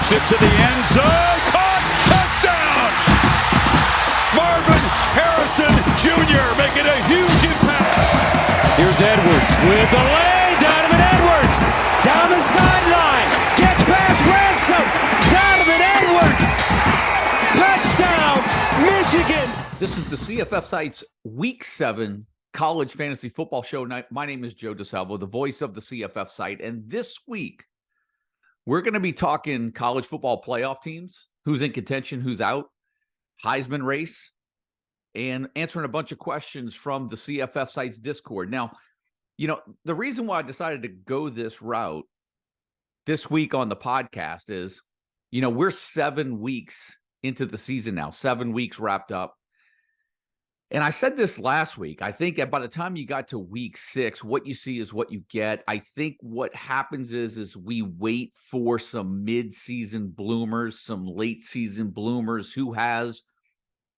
Drops it to the end zone. Caught. Touchdown. Marvin Harrison Jr. making a huge impact. Here's Edwards with the lane. Donovan Edwards down the sideline. Gets past Ransom. Donovan Edwards. Touchdown, Michigan. This is the CFF Sites Week 7 College Fantasy Football Show. My name is Joe DeSalvo, the voice of the CFF site. And this week, we're going to be talking college football playoff teams, who's in contention, who's out, Heisman race, and answering a bunch of questions from the CFF Sites Discord. Now, you know, the reason why I decided to go this route this week on the podcast is, you know, we're 7 weeks into the season now, 7 weeks wrapped up. And I said this last week. I think by the time you got to week 6, what you see is what you get. I think what happens is we wait for some mid-season bloomers, some late-season bloomers who has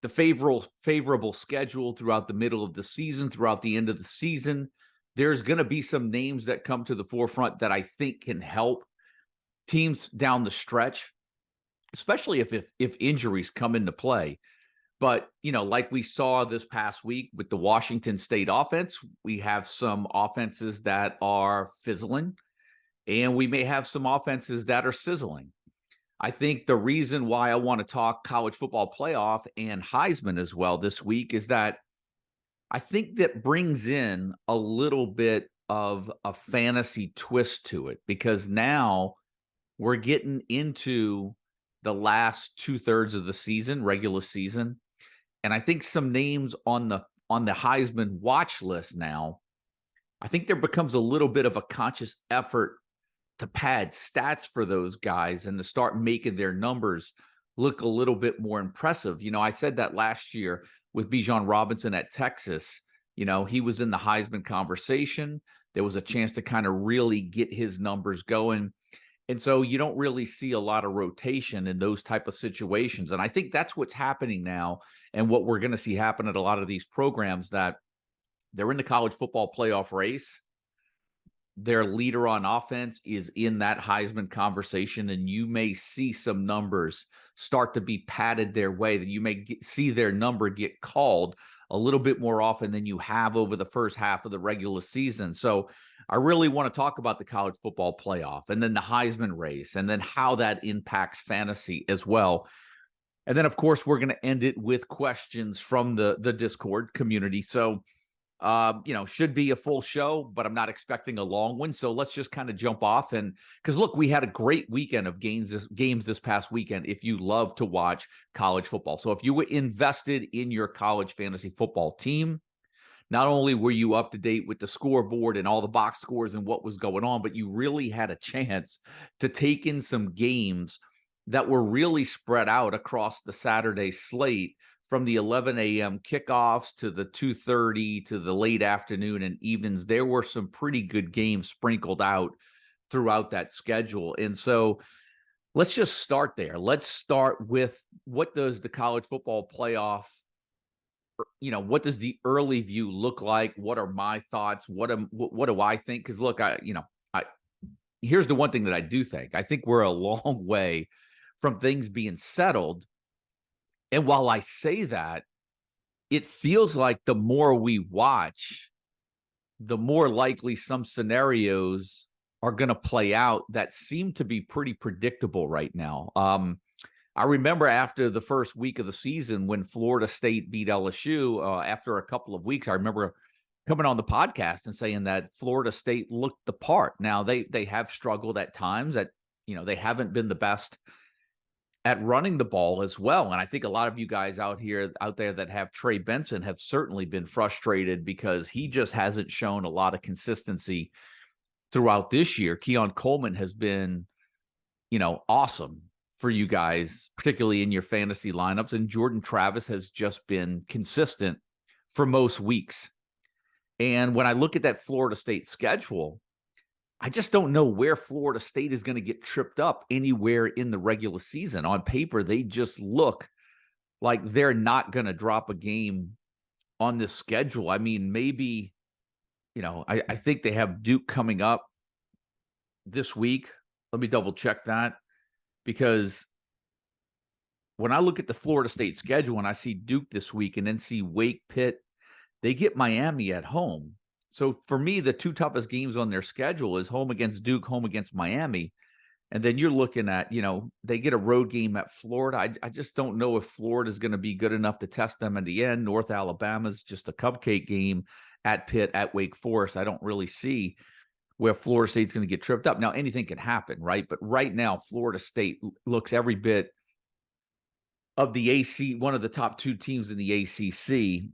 the favorable schedule throughout the middle of the season, throughout the end of the season. There's going to be some names that come to the forefront that I think can help teams down the stretch, especially if injuries come into play. But, you know, like we saw this past week with the Washington State offense, we have some offenses that are fizzling, and we may have some offenses that are sizzling. I think the reason why I want to talk college football playoff and Heisman as well this week is that I think that brings in a little bit of a fantasy twist to it, because now we're getting into the last 2/3 of the season, regular season. And I think some names on the Heisman watch list now, I think there becomes a little bit of a conscious effort to pad stats for those guys and to start making their numbers look a little bit more impressive. You know, I said that last year with Bijan Robinson at Texas. You know, he was in the Heisman conversation. There was a chance to kind of really get his numbers going. And so you don't really see a lot of rotation in those type of situations. And I think that's what's happening now, and what we're going to see happen at a lot of these programs, that they're in the college football playoff race. Their leader on offense is in that Heisman conversation, and you may see some numbers start to be padded their way, that you may see their number get called a little bit more often than you have over the first half of the regular season. So I really want to talk about the college football playoff, and then the Heisman race, and then how that impacts fantasy as well. And then, of course, we're going to end it with questions from the Discord community. So, you know, should be a full show, but I'm not expecting a long one. So let's just kind of jump off. And because, look, we had a great weekend of games this past weekend if you love to watch college football. So if you were invested in your college fantasy football team, not only were you up to date with the scoreboard and all the box scores and what was going on, but you really had a chance to take in some games that were really spread out across the Saturday slate, from the 11 a.m. kickoffs to the 2:30 to the late afternoon and evenings. There were some pretty good games sprinkled out throughout that schedule. And so let's just start there. Let's start with, what does the college football playoff, what does the early view look like? What are my thoughts? What do I think? Because look, here's the one thing that I do think. I think we're a long way from things being settled. And while I say that, it feels like the more we watch, the more likely some scenarios are going to play out that seem to be pretty predictable right now. I remember after the first week of the season, when Florida State beat LSU, after a couple of weeks, I remember coming on the podcast and saying that Florida State looked the part. Now, they have struggled at times, that, they haven't been the best at running the ball as well. And I think a lot of you guys out there that have Trey Benson have certainly been frustrated, because he just hasn't shown a lot of consistency throughout this year. Keon Coleman has been, awesome for you guys, particularly in your fantasy lineups. And Jordan Travis has just been consistent for most weeks. And when I look at that Florida State schedule, I just don't know where Florida State is going to get tripped up anywhere in the regular season. On paper, they just look like they're not going to drop a game on this schedule. I mean, maybe, I think they have Duke coming up this week. Let me double check that. because when I look at the Florida State schedule and I see Duke this week and then see Wake, Pitt, they get Miami at home. So for me, the two toughest games on their schedule is home against Duke, home against Miami. And then you're looking at, they get a road game at Florida. I just don't know if Florida is going to be good enough to test them in the end. North Alabama's just a cupcake game at Pitt, at Wake Forest. I don't really see where Florida State's going to get tripped up. Now, anything can happen, right? But right now, Florida State looks every bit of the AC, one of the top two teams in the ACC,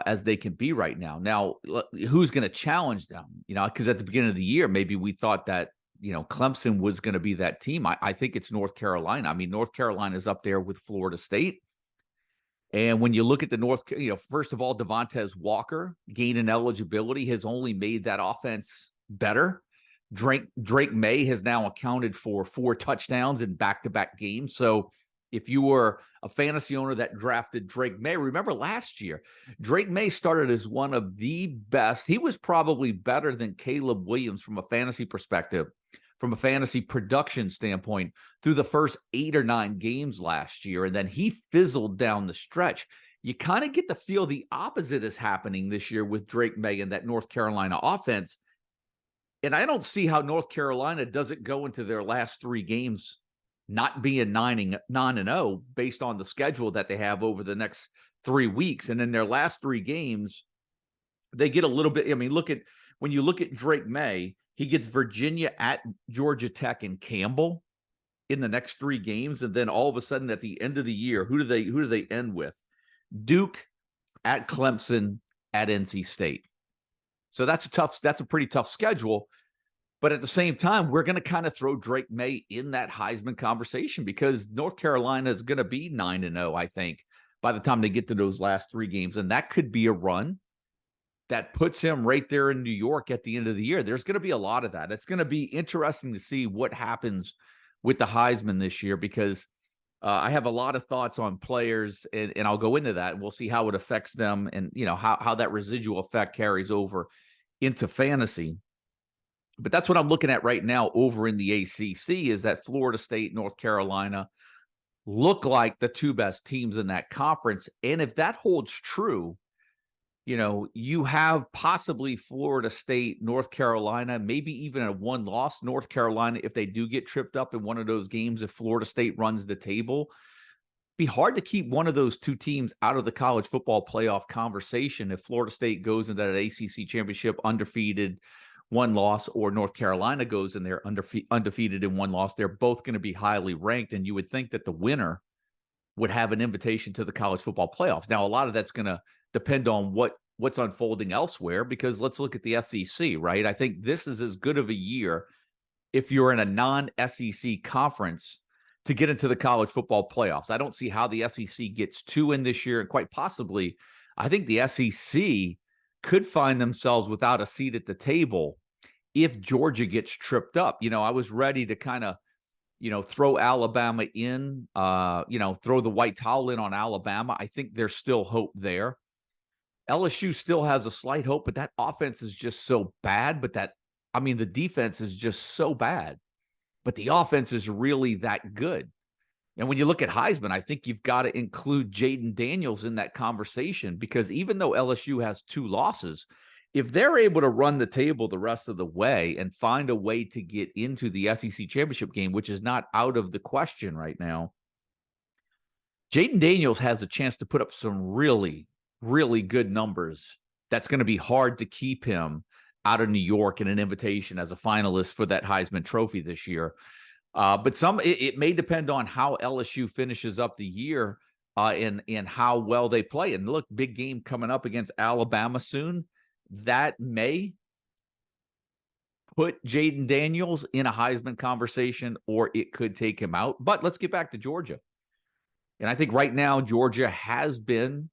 as they can be right now. Now, who's going to challenge them? Because at the beginning of the year, maybe we thought that, Clemson was going to be that team. I think it's North Carolina. I mean, North Carolina is up there with Florida State. And when you look at the first of all, Devontae Walker gaining eligibility has only made that offense better. Drake May has now accounted for 4 touchdowns in back-to-back games. So if you were a fantasy owner that drafted Drake May, remember last year, Drake May started as one of the best. He was probably better than Caleb Williams from a fantasy perspective, from a fantasy production standpoint, through the first 8 or 9 games last year. And then he fizzled down the stretch. You kind of get the feel the opposite is happening this year with Drake May and that North Carolina offense. And I don't see how North Carolina doesn't go into their last 3 games not being 9-0 based on the schedule that they have over the next 3 weeks. And in their last 3 games, they get a little bit. I mean, when you look at Drake May, he gets Virginia at Georgia Tech and Campbell in the next 3 games. And then all of a sudden at the end of the year, who do they end with? Duke, at Clemson, at NC State. So that's a pretty tough schedule. But at the same time, we're going to kind of throw Drake May in that Heisman conversation because North Carolina is going to be 9-0, I think, by the time they get to those last 3 games. And that could be a run that puts him right there in New York at the end of the year. There's going to be a lot of that. It's going to be interesting to see what happens with the Heisman this year because I have a lot of thoughts on players, and I'll go into that, and we'll see how it affects them and, how that residual effect carries over into fantasy. But that's what I'm looking at right now over in the ACC is that Florida State, North Carolina look like the 2 best teams in that conference. And if that holds true, you have possibly Florida State, North Carolina, maybe even a 1-loss North Carolina if they do get tripped up in one of those games, if Florida State runs the table. Be hard to keep one of those 2 teams out of the college football playoff conversation if Florida State goes into that ACC championship undefeated, 1 loss, or North Carolina goes in there undefeated in 1 loss. They're both going to be highly ranked, and you would think that the winner would have an invitation to the college football playoffs. Now, a lot of that's going to depend on what's unfolding elsewhere, because let's look at the SEC, right? I think this is as good of a year if you're in a non-SEC conference to get into the college football playoffs. I don't see how the SEC gets 2 in this year, and quite possibly, I think the SEC could find themselves without a seat at the table if Georgia gets tripped up. I was ready to kind of, throw Alabama in, throw the white towel in on Alabama. I think there's still hope there. LSU still has a slight hope, but that offense is just so bad. The defense is just so bad, but the offense is really that good. And when you look at Heisman, I think you've got to include Jaden Daniels in that conversation, because even though LSU has 2 losses, if they're able to run the table the rest of the way and find a way to get into the SEC championship game, which is not out of the question right now, Jaden Daniels has a chance to put up some really, really good numbers. That's going to be hard to keep him out of New York in an invitation as a finalist for that Heisman Trophy this year. But it may depend on how LSU finishes up the year and how well they play. And look, big game coming up against Alabama soon. That may put Jaden Daniels in a Heisman conversation, or it could take him out. But let's get back to Georgia. And I think right now Georgia has been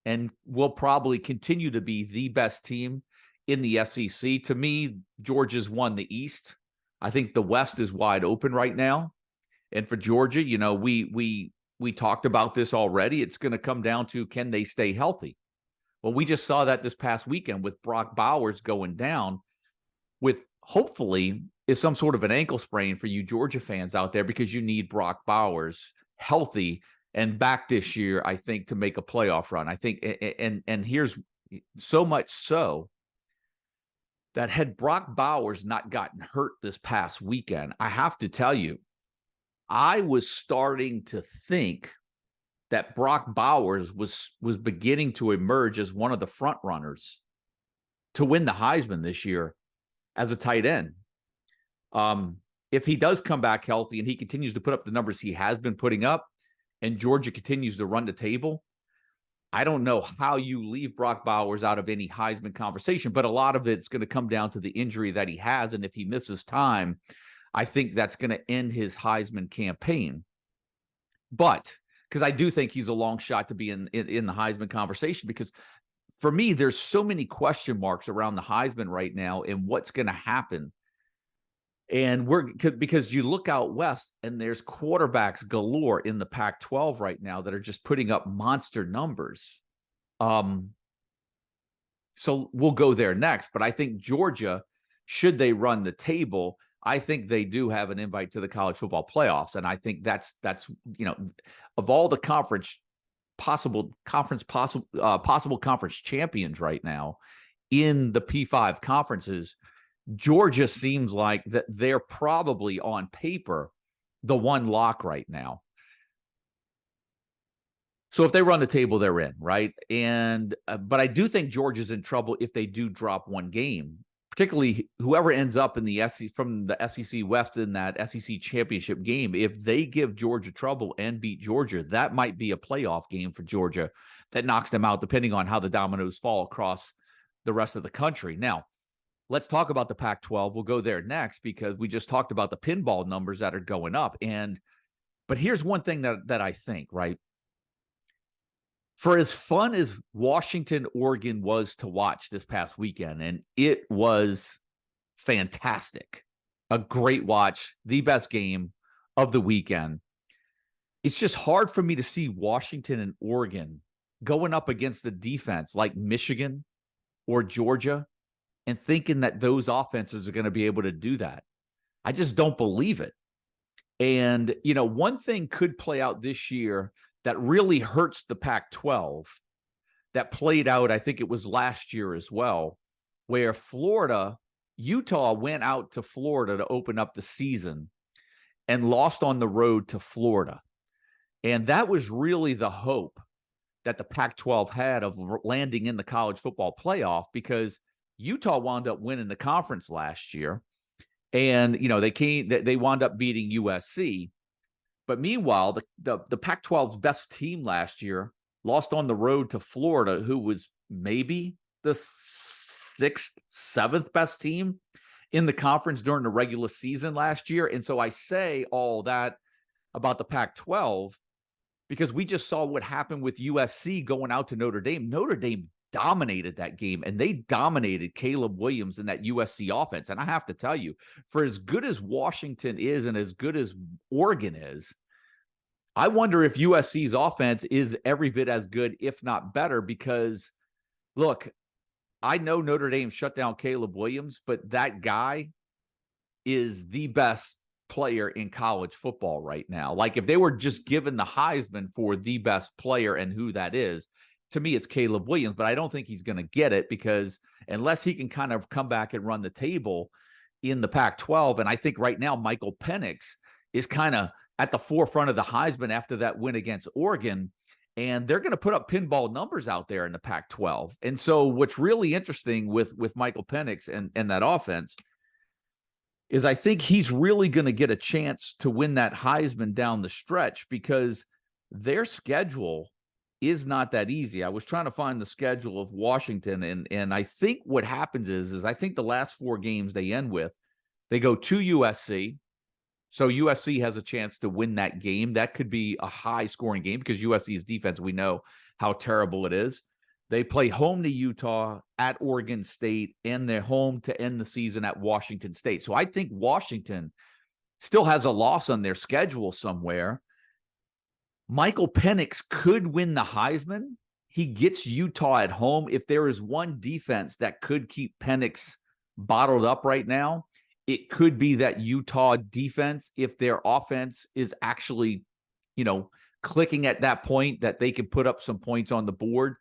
and will probably continue to be the best team in the SEC. To me, Georgia's won the East. I think the West is wide open right now. And for Georgia, we talked about this already. It's going to come down to, can they stay healthy? Well, we just saw that this past weekend with Brock Bowers going down, with hopefully is some sort of an ankle sprain for you Georgia fans out there, because you need Brock Bowers healthy and back this year, I think, to make a playoff run. I think, and here's so much so that had Brock Bowers not gotten hurt this past weekend, I have to tell you, I was starting to think that Brock Bowers was beginning to emerge as one of the front runners to win the Heisman this year as a tight end. If he does come back healthy and he continues to put up the numbers he has been putting up, and Georgia continues to run the table, I don't know how you leave Brock Bowers out of any Heisman conversation, but a lot of it's going to come down to the injury that he has. And if he misses time, I think that's going to end his Heisman campaign. But because I do think he's a long shot to be in the Heisman conversation, because for me, there's so many question marks around the Heisman right now and what's going to happen. And because you look out west and there's quarterbacks galore in the Pac-12 right now that are just putting up monster numbers. So we'll go there next. But I think Georgia, should they run the table, I think they do have an invite to the college football playoffs. And I think that's of all the possible conference champions right now in the P5 conferences, Georgia seems like that they're probably on paper the one lock right now. So if they run the table, they're in, right? And but I do think Georgia's in trouble if they do drop one game, particularly whoever ends up in the SEC from the SEC West in that SEC championship game. If they give Georgia trouble and beat Georgia, that might be a playoff game for Georgia that knocks them out, depending on how the dominoes fall across the rest of the country. Now, let's talk about the Pac-12. We'll go there next, because we just talked about the pinball numbers that are going up. But here's one thing that I think, right? For as fun as Washington, Oregon was to watch this past weekend, and it was fantastic, a great watch, the best game of the weekend, it's just hard for me to see Washington and Oregon going up against a defense like Michigan or Georgia and thinking that those offenses are going to be able to do that. I just don't believe it. And, one thing could play out this year that really hurts the Pac-12 that played out, I think it was last year as well, where Utah went out to Florida to open up the season and lost on the road to Florida. And that was really the hope that the Pac-12 had of landing in the college football playoff, because Utah wound up winning the conference last year, and they wound up beating USC. But meanwhile, the Pac-12's best team last year lost on the road to Florida, who was maybe the 6th, 7th best team in the conference during the regular season last year. And so I say all that about the Pac-12 because we just saw what happened with USC going out to Notre Dame. Notre Dame dominated that game, and they dominated Caleb Williams in that USC offense. And I have to tell you, for as good as Washington is and as good as Oregon is, I wonder if USC's offense is every bit as good, if not better, because, look, I know Notre Dame shut down Caleb Williams, but that guy is the best player in college football right now. Like, if they were just given the Heisman for the best player and who that is, to me, it's Caleb Williams, but I don't think he's going to get it, because unless he can kind of come back and run the table in the Pac-12, and I think right now Michael Penix is kind of at the forefront of the Heisman after that win against Oregon, and they're going to put up pinball numbers out there in the Pac-12. And so what's really interesting with Michael Penix and that offense is I think he's really going to get a chance to win that Heisman down the stretch, because their schedule is not that easy. I was trying to find the schedule of Washington, and I think what happens is I think the last 4 games they end with, they go to USC. So USC has a chance to win that game. That could be a high-scoring game because USC's defense, we know how terrible it is. They play home to Utah, at Oregon State, and they're home to end the season at Washington State. So I think Washington still has a loss on their schedule somewhere. Michael Penix could win the Heisman. He gets Utah at home. If there is one defense that could keep Penix bottled up right now, it could be that Utah defense, if their offense is actually, clicking at that point, that they can put up some points on the board.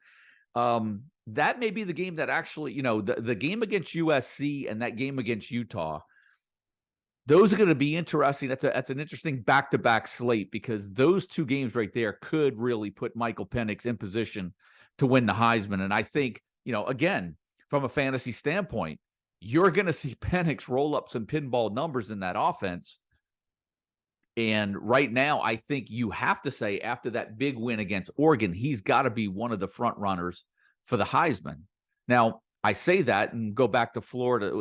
That may be the game that actually, the game against USC and that game against Utah, those are going to be interesting. That's an interesting back-to-back slate, because those two games right there could really put Michael Penix in position to win the Heisman. And I think, again, from a fantasy standpoint, you're going to see Penix roll up some pinball numbers in that offense. And right now, I think you have to say, after that big win against Oregon, he's got to be one of the front runners for the Heisman. Now, I say that and go back to Florida.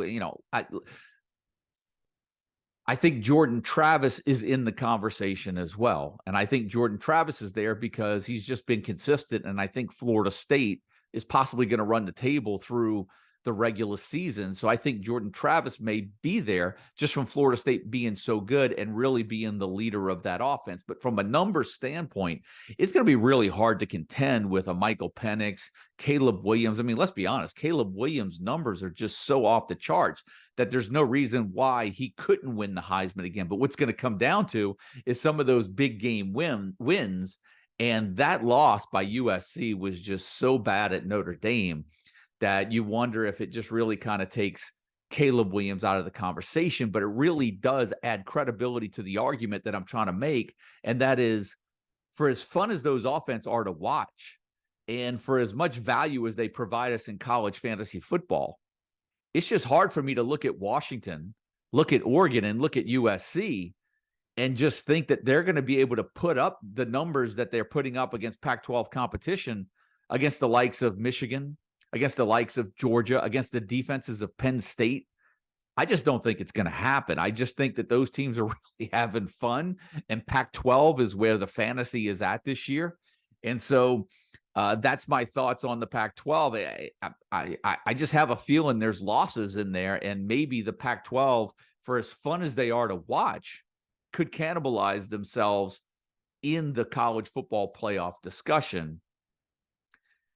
I think Jordan Travis is in the conversation as well. And I think Jordan Travis is there because he's just been consistent. And I think Florida State is possibly going to run the table through the regular season. So I think Jordan Travis may be there just from Florida State being so good and really being the leader of that offense. But from a numbers standpoint, it's going to be really hard to contend with a Michael Penix, Caleb Williams. I mean, let's be honest, Caleb Williams' numbers are just so off the charts that there's no reason why he couldn't win the Heisman again. But what's going to come down to is some of those big game wins. And that loss by USC was just so bad at Notre Dame that you wonder if it just really kind of takes Caleb Williams out of the conversation. But it really does add credibility to the argument that I'm trying to make. And that is, for as fun as those offenses are to watch, and for as much value as they provide us in college fantasy football, it's just hard for me to look at Washington, look at Oregon, and look at USC and just think that they're going to be able to put up the numbers that they're putting up against Pac-12 competition, against the likes of Michigan, against the likes of Georgia, against the defenses of Penn State. I just don't think it's going to happen. I just think that those teams are really having fun, and Pac-12 is where the fantasy is at this year. And so that's my thoughts on the Pac-12. I just have a feeling there's losses in there, and maybe the Pac-12, for as fun as they are to watch, could cannibalize themselves in the college football playoff discussion.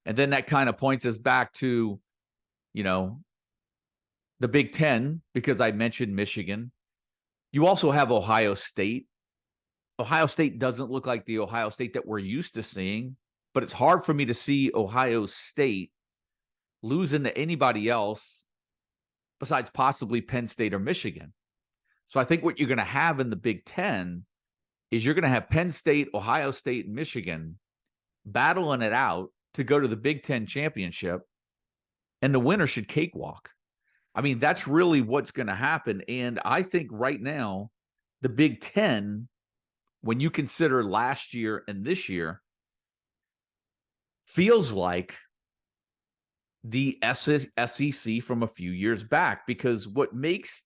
And then that kind of points us back to, the Big Ten, because I mentioned Michigan. You also have Ohio State. Ohio State doesn't look like the Ohio State that we're used to seeing, but it's hard for me to see Ohio State losing to anybody else besides possibly Penn State or Michigan. So I think what you're going to have in the Big Ten is you're going to have Penn State, Ohio State, and Michigan battling it out to go to the Big Ten championship, and the winner should cakewalk. I mean, that's really what's going to happen. And I think right now, the Big Ten, when you consider last year and this year, feels like the SEC from a few years back, because what makes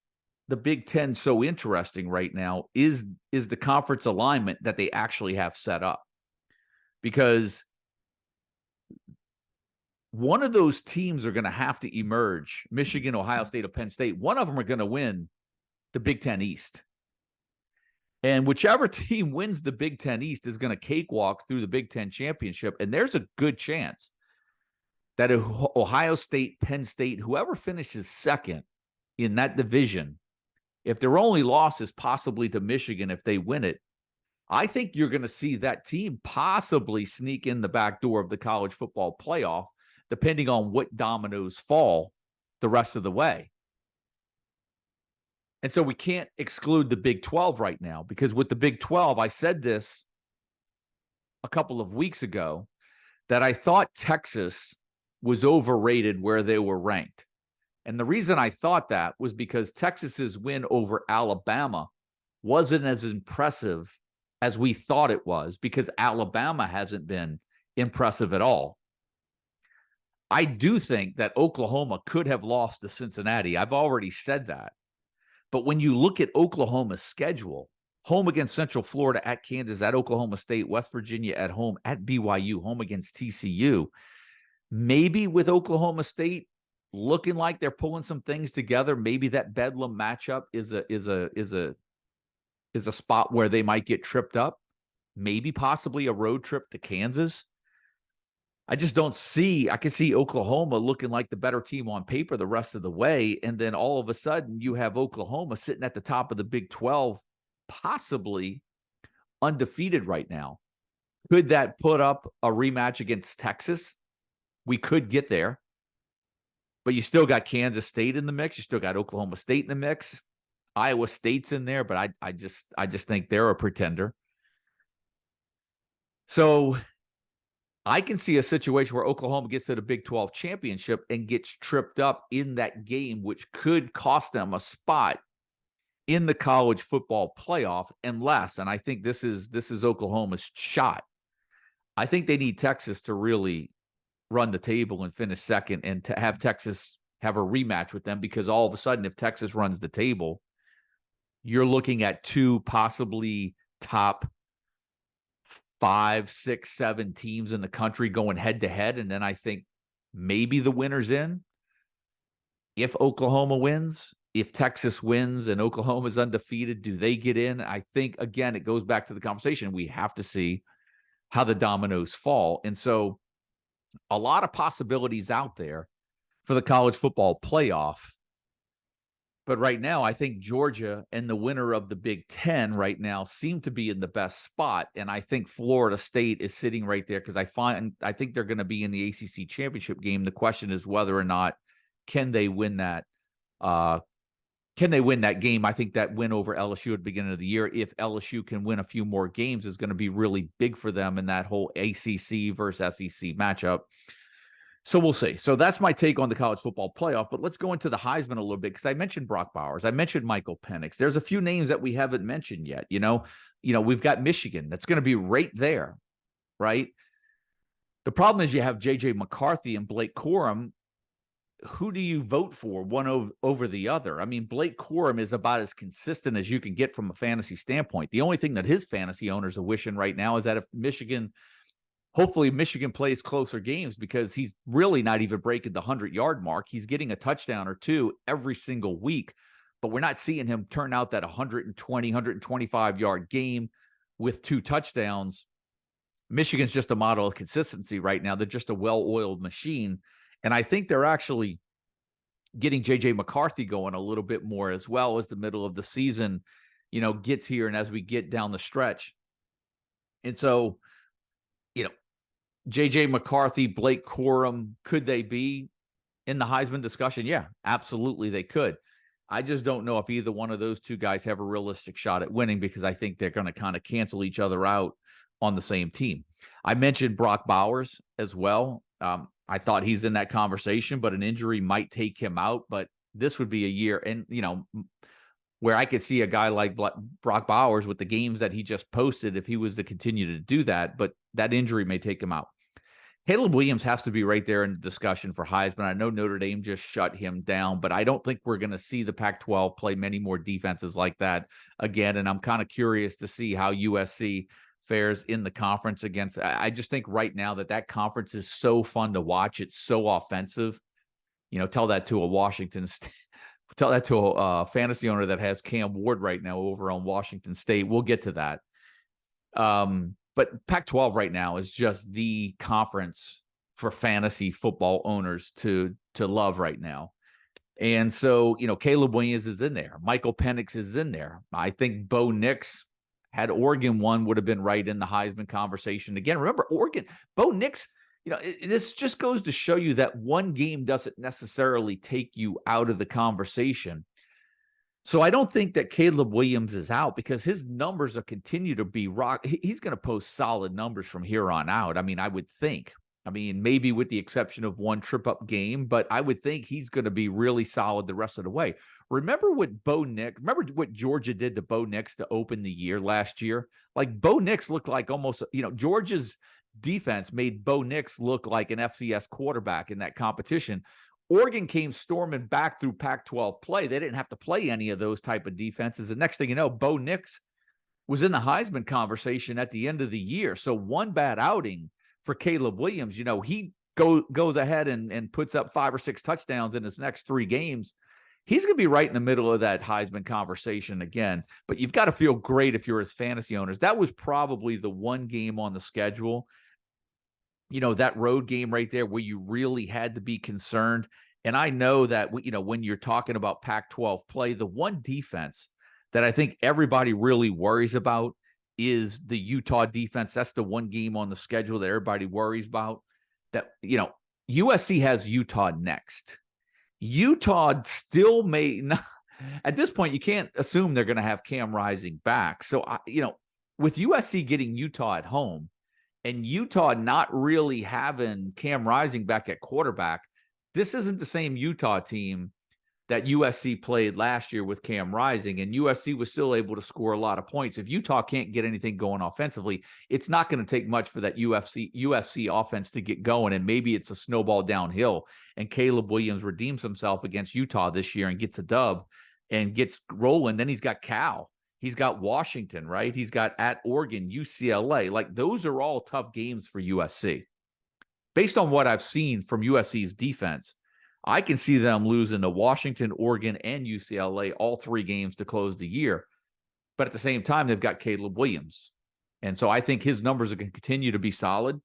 the Big Ten so interesting right now is the conference alignment that they actually have set up. Because one of those teams are going to have to emerge, Michigan, Ohio State, or Penn State. One of them are going to win the Big Ten East. And whichever team wins the Big Ten East is going to cakewalk through the Big Ten championship. And there's a good chance that Ohio State, Penn State, whoever finishes second in that division, if their only loss is possibly to Michigan if they win it, I think you're going to see that team possibly sneak in the back door of the college football playoff, depending on what dominoes fall the rest of the way. And so we can't exclude the Big 12 right now, because with the Big 12, I said this a couple of weeks ago, that I thought Texas was overrated where they were ranked. And the reason I thought that was because Texas's win over Alabama wasn't as impressive as we thought it was, because Alabama hasn't been impressive at all. I do think that Oklahoma could have lost to Cincinnati. I've already said that. But when you look at Oklahoma's schedule, home against Central Florida, at Kansas, at Oklahoma State, West Virginia at home, at BYU, home against TCU, maybe with Oklahoma State looking like they're pulling some things together, maybe that Bedlam matchup is a spot where they might get tripped up. Maybe possibly a road trip to Kansas. I just don't see, I can see Oklahoma looking like the better team on paper the rest of the way. And then all of a sudden you have Oklahoma sitting at the top of the Big 12, possibly undefeated right now. Could that put up a rematch against Texas? We could get there. But you still got Kansas State in the mix. You still got Oklahoma State in the mix. Iowa State's in there, but I just think they're a pretender. So I can see a situation where Oklahoma gets to the Big 12 championship and gets tripped up in that game, which could cost them a spot in the college football playoff, unless, and I think this is Oklahoma's shot. I think they need Texas to really run the table and finish second, and to have Texas have a rematch with them, because all of a sudden, if Texas runs the table, you're looking at two possibly top 5, 6, 7 teams in the country going head to head. And then I think maybe the winner's in. If Oklahoma wins, if Texas wins and Oklahoma's undefeated, do they get in? I think, again, it goes back to the conversation. We have to see how the dominoes fall. And so a lot of possibilities out there for the college football playoff. But right now, I think Georgia and the winner of the Big Ten right now seem to be in the best spot. And I think Florida State is sitting right there, because I think they're going to be in the ACC championship game. The question is whether or not can they win that game. I think that win over LSU at the beginning of the year, if LSU can win a few more games, is going to be really big for them in that whole ACC versus SEC matchup. So we'll see. So that's my take on the college football playoff. But let's go into the Heisman a little bit, because I mentioned Brock Bowers. I mentioned Michael Penix. There's a few names that we haven't mentioned yet. You know, we've got Michigan. That's going to be right there, right? The problem is you have J.J. McCarthy and Blake Corum. Who do you vote for, one over the other? I mean, Blake Corum is about as consistent as you can get from a fantasy standpoint. The only thing that his fantasy owners are wishing right now is that if hopefully Michigan plays closer games, because he's really not even breaking the 100-yard mark. He's getting a touchdown or two every single week, but we're not seeing him turn out that 120, 125-yard game with 2 touchdowns. Michigan's just a model of consistency right now. They're just a well-oiled machine. And I think they're actually getting J.J. McCarthy going a little bit more, as well as the middle of the season, gets here, and as we get down the stretch. And so, J.J. McCarthy, Blake Corum, could they be in the Heisman discussion? Yeah, absolutely they could. I just don't know if either one of those two guys have a realistic shot at winning, because I think they're going to kind of cancel each other out on the same team. I mentioned Brock Bowers as well. I thought he's in that conversation, but an injury might take him out. But this would be a year, and where I could see a guy like Brock Bowers with the games that he just posted, if he was to continue to do that, but that injury may take him out. Caleb Williams has to be right there in the discussion for Heisman. I know Notre Dame just shut him down, but I don't think we're going to see the Pac-12 play many more defenses like that again. And I'm kind of curious to see how USC fares in the conference against. I just think right now that conference is so fun to watch. It's so offensive. Tell that to a Washington State. Tell that to a fantasy owner that has Cam Ward right now over on Washington State. We'll get to that. But Pac-12 right now is just the conference for fantasy football owners to love right now. And so, Caleb Williams is in there. Michael Penix is in there. I think Bo Nix, had Oregon won, would have been right in the Heisman conversation. Again, remember, Oregon, Bo Nix, this just goes to show you that one game doesn't necessarily take you out of the conversation. So I don't think that Caleb Williams is out, because his numbers are continue to be rock. He's going to post solid numbers from here on out. I mean, I would think. I mean, maybe with the exception of one trip-up game, but I would think he's going to be really solid the rest of the way. Remember what Georgia did to Bo Nix to open the year last year? Like, Bo Nix looked like almost, Georgia's defense made Bo Nix look like an FCS quarterback in that competition. Oregon came storming back through Pac-12 play. They didn't have to play any of those type of defenses. The next thing you know, Bo Nix was in the Heisman conversation at the end of the year. So one bad outing for Caleb Williams, he goes ahead and puts up 5 or 6 touchdowns in his next 3 games. He's going to be right in the middle of that Heisman conversation again. But you've got to feel great if you're his fantasy owners. That was probably the one game on the schedule. that road game right there where you really had to be concerned. And I know that, when you're talking about Pac-12 play, the one defense that I think everybody really worries about is the Utah defense. That's the one game on the schedule that everybody worries about. That, USC has Utah next. Utah still may not, at this point, you can't assume they're going to have Cam Rising back. So, with USC getting Utah at home and Utah not really having Cam Rising back at quarterback, this isn't the same Utah team that USC played last year with Cam Rising, and USC was still able to score a lot of points. If Utah can't get anything going offensively, it's not going to take much for that USC offense to get going, and maybe it's a snowball downhill, and Caleb Williams redeems himself against Utah this year and gets a dub and gets rolling. Then he's got Cal. He's got Washington, right? He's got at Oregon, UCLA. Like, those are all tough games for USC. Based on what I've seen from USC's defense, I can see them losing to Washington, Oregon, and UCLA, all 3 games to close the year. But at the same time, they've got Caleb Williams. And so I think his numbers are going to continue to be solid.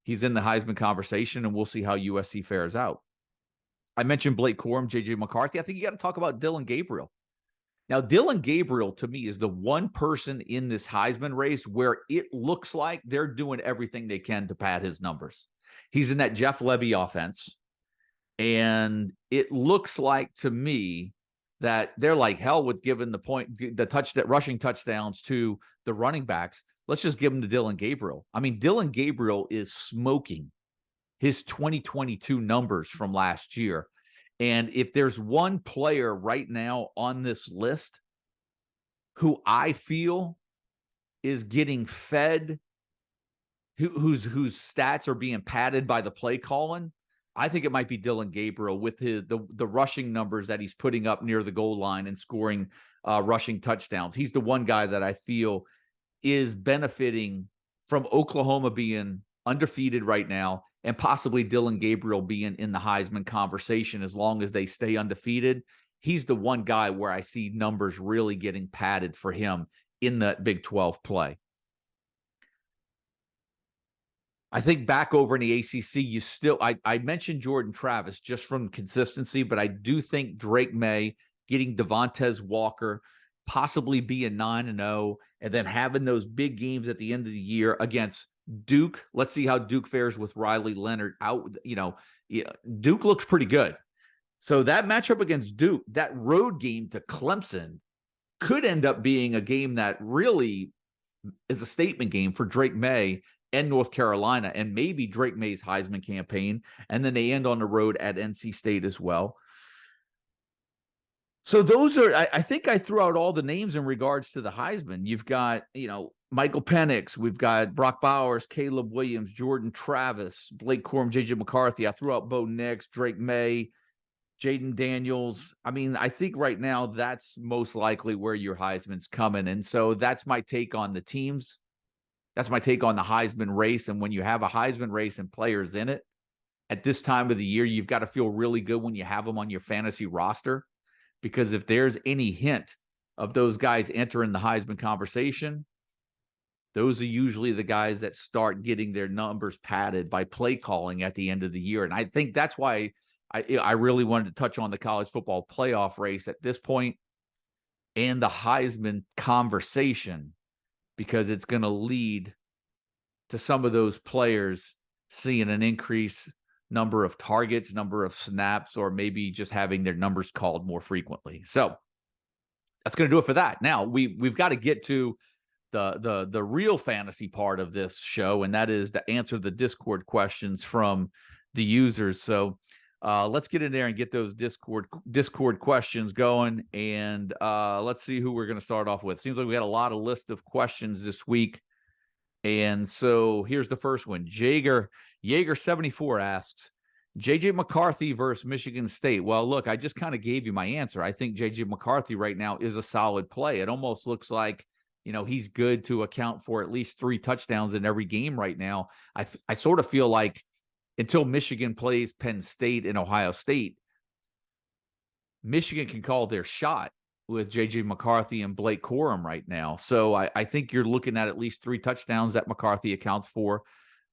He's in the Heisman conversation, and we'll see how USC fares out. I mentioned Blake Corum, J.J. McCarthy. I think you got to talk about Dillon Gabriel. Now, Dillon Gabriel, to me, is the one person in this Heisman race where it looks like they're doing everything they can to pad his numbers. He's in that Jeff Lebby offense. And it looks like to me that they're like hell with giving the rushing touchdowns to the running backs. Let's just give them to Dillon Gabriel. I mean, Dillon Gabriel is smoking his 2022 numbers from last year. And if there's one player right now on this list who I feel is getting fed, whose stats are being padded by the play calling, I think it might be Dillon Gabriel with the rushing numbers that he's putting up near the goal line and scoring rushing touchdowns. He's the one guy that I feel is benefiting from Oklahoma being undefeated right now, and possibly Dillon Gabriel being in the Heisman conversation as long as they stay undefeated. He's the one guy where I see numbers really getting padded for him in that Big 12 play. I think back over in the ACC, I mentioned Jordan Travis just from consistency, but I do think Drake May getting Devontae Walker, possibly being 9-0, and then having those big games at the end of the year against Duke. Let's see how Duke fares with Riley Leonard out. Duke looks pretty good. So that matchup against Duke, that road game to Clemson, could end up being a game that really is a statement game for Drake May and North Carolina, and maybe Drake May's Heisman campaign. And then they end on the road at NC State as well. So those are, I think I threw out all the names in regards to the Heisman. You've got, Michael Penix, we've got Brock Bowers, Caleb Williams, Jordan Travis, Blake Corum, J.J. McCarthy. I threw out Bo Nix, Drake May, Jaden Daniels. I mean, I think right now that's most likely where your Heisman's coming. And so that's my take on the teams. That's my take on the Heisman race. And when you have a Heisman race and players in it at this time of the year, you've got to feel really good when you have them on your fantasy roster, because if there's any hint of those guys entering the Heisman conversation, those are usually the guys that start getting their numbers padded by play calling at the end of the year. And I think that's why I really wanted to touch on the college football playoff race at this point and the Heisman conversation, because it's going to lead to some of those players seeing an increase number of targets, number of snaps, or maybe just having their numbers called more frequently. So that's going to do it for that. Now we've got to get to the real fantasy part of this show, and that is to answer the Discord questions from the users. So let's get in there and get those Discord questions going, and let's see who we're going to start off with. Seems like we got a lot of list of questions this week, and so here's the first one. Jaeger74 asks, J.J. McCarthy versus Michigan State. Well, look, I just kind of gave you my answer. I think J.J. McCarthy right now is a solid play. It almost looks like, he's good to account for at least 3 touchdowns in every game right now. I sort of feel like until Michigan plays Penn State and Ohio State, Michigan can call their shot with J.J. McCarthy and Blake Corum right now. So I think you're looking at least 3 touchdowns that McCarthy accounts for.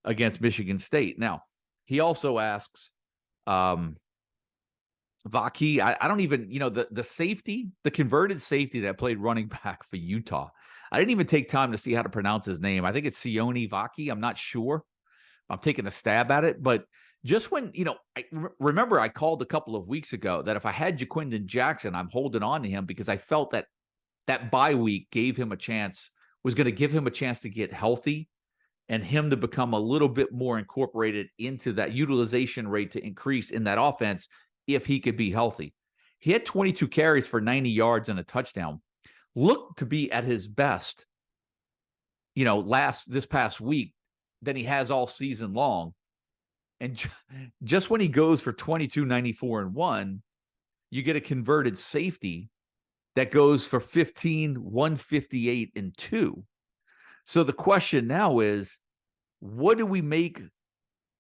against Michigan State. Now, he also asks, Vaki, I don't even, the safety, the converted safety that played running back for Utah. I didn't even take time to see how to pronounce his name. I think it's Sione Vaki. I'm not sure. I'm taking a stab at it. But just when, I remember I called a couple of weeks ago that if I had Ja'Quinden Jackson, I'm holding on to him because I felt that bye week gave him a chance, was going to give him a chance to get healthy and him to become a little bit more incorporated into that utilization rate to increase in that offense if he could be healthy. He had 22 carries for 90 yards and a touchdown. Looked to be at his best, this past week than he has all season long. And just when he goes for 22, 94, and 1, you get a converted safety that goes for 15, 158, and 2. So the question now is, what do we make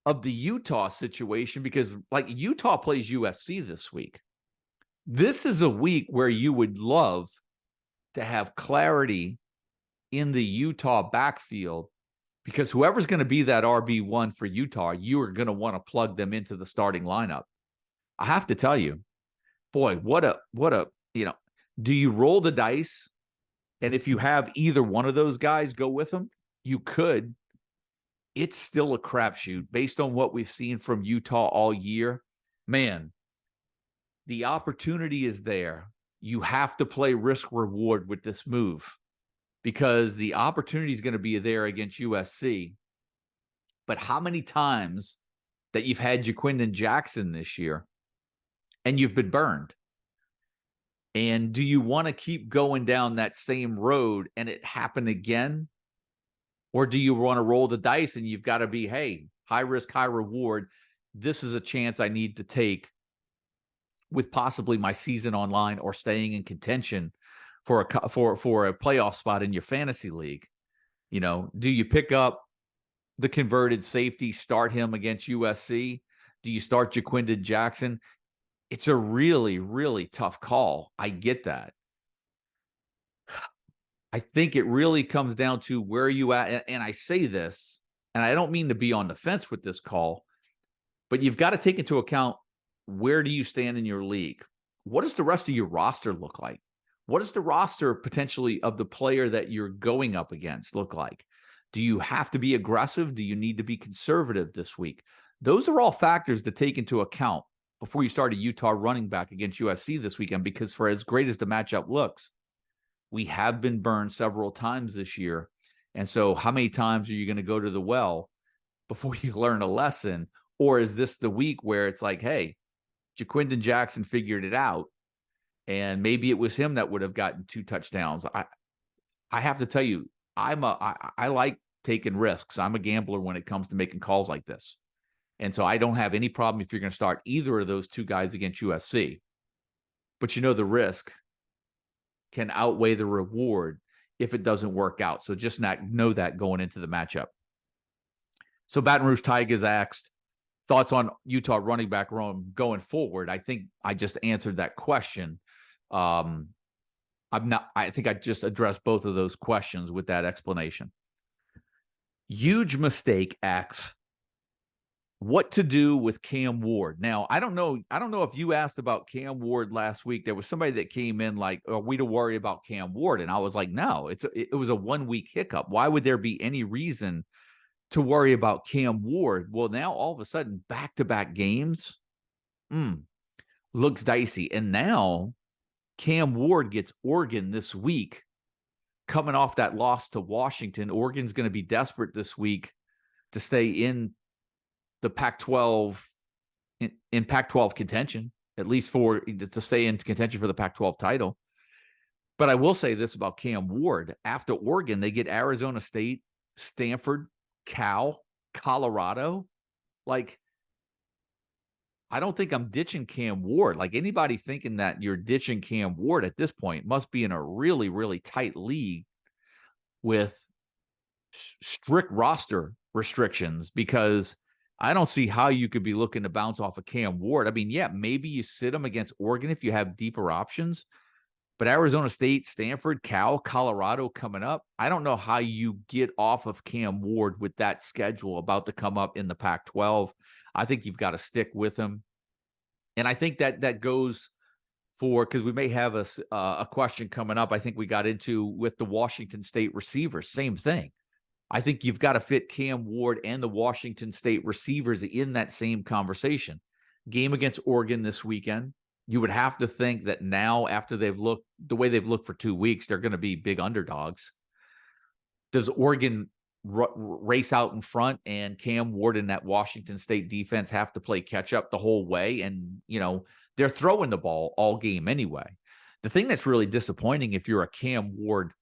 of the Utah situation? Because Utah plays USC this week. This is a week where you would love to have clarity in the Utah backfield, because whoever's going to be that RB1 for Utah, you are going to want to plug them into the starting lineup. I have to tell you, boy, what a, do you roll the dice? And if you have either one of those guys go with them, you could. It's still a crapshoot based on what we've seen from Utah all year. Man, the opportunity is there. You have to play risk reward with this move because the opportunity is going to be there against USC. But how many times that you've had Ja'Quinden Jackson this year and you've been burned? And do you want to keep going down that same road and it happen again? Or do you want to roll the dice and you've got to be, hey, high risk, high reward. This is a chance I need to take with possibly my season online or staying in contention for a playoff spot in your fantasy league. Do you pick up the converted safety, start him against USC? Do you start Ja'Quinden Jackson? It's a really, really tough call. I get that. I think it really comes down to where you at. And I say this, and I don't mean to be on the fence with this call, but you've got to take into account, where do you stand in your league? What does the rest of your roster look like? What does the roster potentially of the player that you're going up against look like? Do you have to be aggressive? Do you need to be conservative this week? Those are all factors to take into account before you start a Utah running back against USC this weekend, because for as great as the matchup looks, we have been burned several times this year. And so how many times are you going to go to the well before you learn a lesson? Or is this the week where it's like, hey, Ja'Quinden Jackson figured it out, and maybe it was him that would have gotten 2 touchdowns? I have to tell you, I like taking risks. I'm a gambler when it comes to making calls like this. And so I don't have any problem if you're going to start either of those 2 guys against USC. But the risk can outweigh the reward if it doesn't work out. So just know that going into the matchup. So Baton Rouge Tigers asked, thoughts on Utah running back room going forward? I think I just answered that question. I think I just addressed both of those questions with that explanation. Huge mistake asks, what to do with Cam Ward? Now, I don't know if you asked about Cam Ward last week. There was somebody that came in like, are we to worry about Cam Ward? And I was like, no, it was a 1-week hiccup. Why would there be any reason to worry about Cam Ward? Well, now all of a sudden, back-to-back games, looks dicey. And now Cam Ward gets Oregon this week, coming off that loss to Washington. Oregon's going to be desperate this week to stay in the Pac-12, in Pac-12 contention, at least to stay in contention for the Pac-12 title. But I will say this about Cam Ward. After Oregon, they get Arizona State, Stanford, Cal, Colorado. I don't think I'm ditching Cam Ward. Anybody thinking that you're ditching Cam Ward at this point must be in a really, really tight league with strict roster restrictions, because I don't see how you could be looking to bounce off of Cam Ward. I mean, yeah, maybe you sit him against Oregon if you have deeper options, But Arizona State, Stanford, Cal, Colorado coming up. I don't know how you get off of Cam Ward with that schedule about to come up in the Pac-12. I think you've got to stick with him. And I think that goes for, because we may have a question coming up, I think we got into with the Washington State receivers. Same thing. I think you've got to fit Cam Ward and the Washington State receivers in that same conversation. Game against Oregon this weekend. You would have to think that now, after they've looked the way they've looked for 2 weeks, they're going to be big underdogs. Does Oregon race out in front and Cam Ward and that Washington State defense have to play catch up the whole way? And, they're throwing the ball all game anyway. The thing that's really disappointing if you're a Cam Ward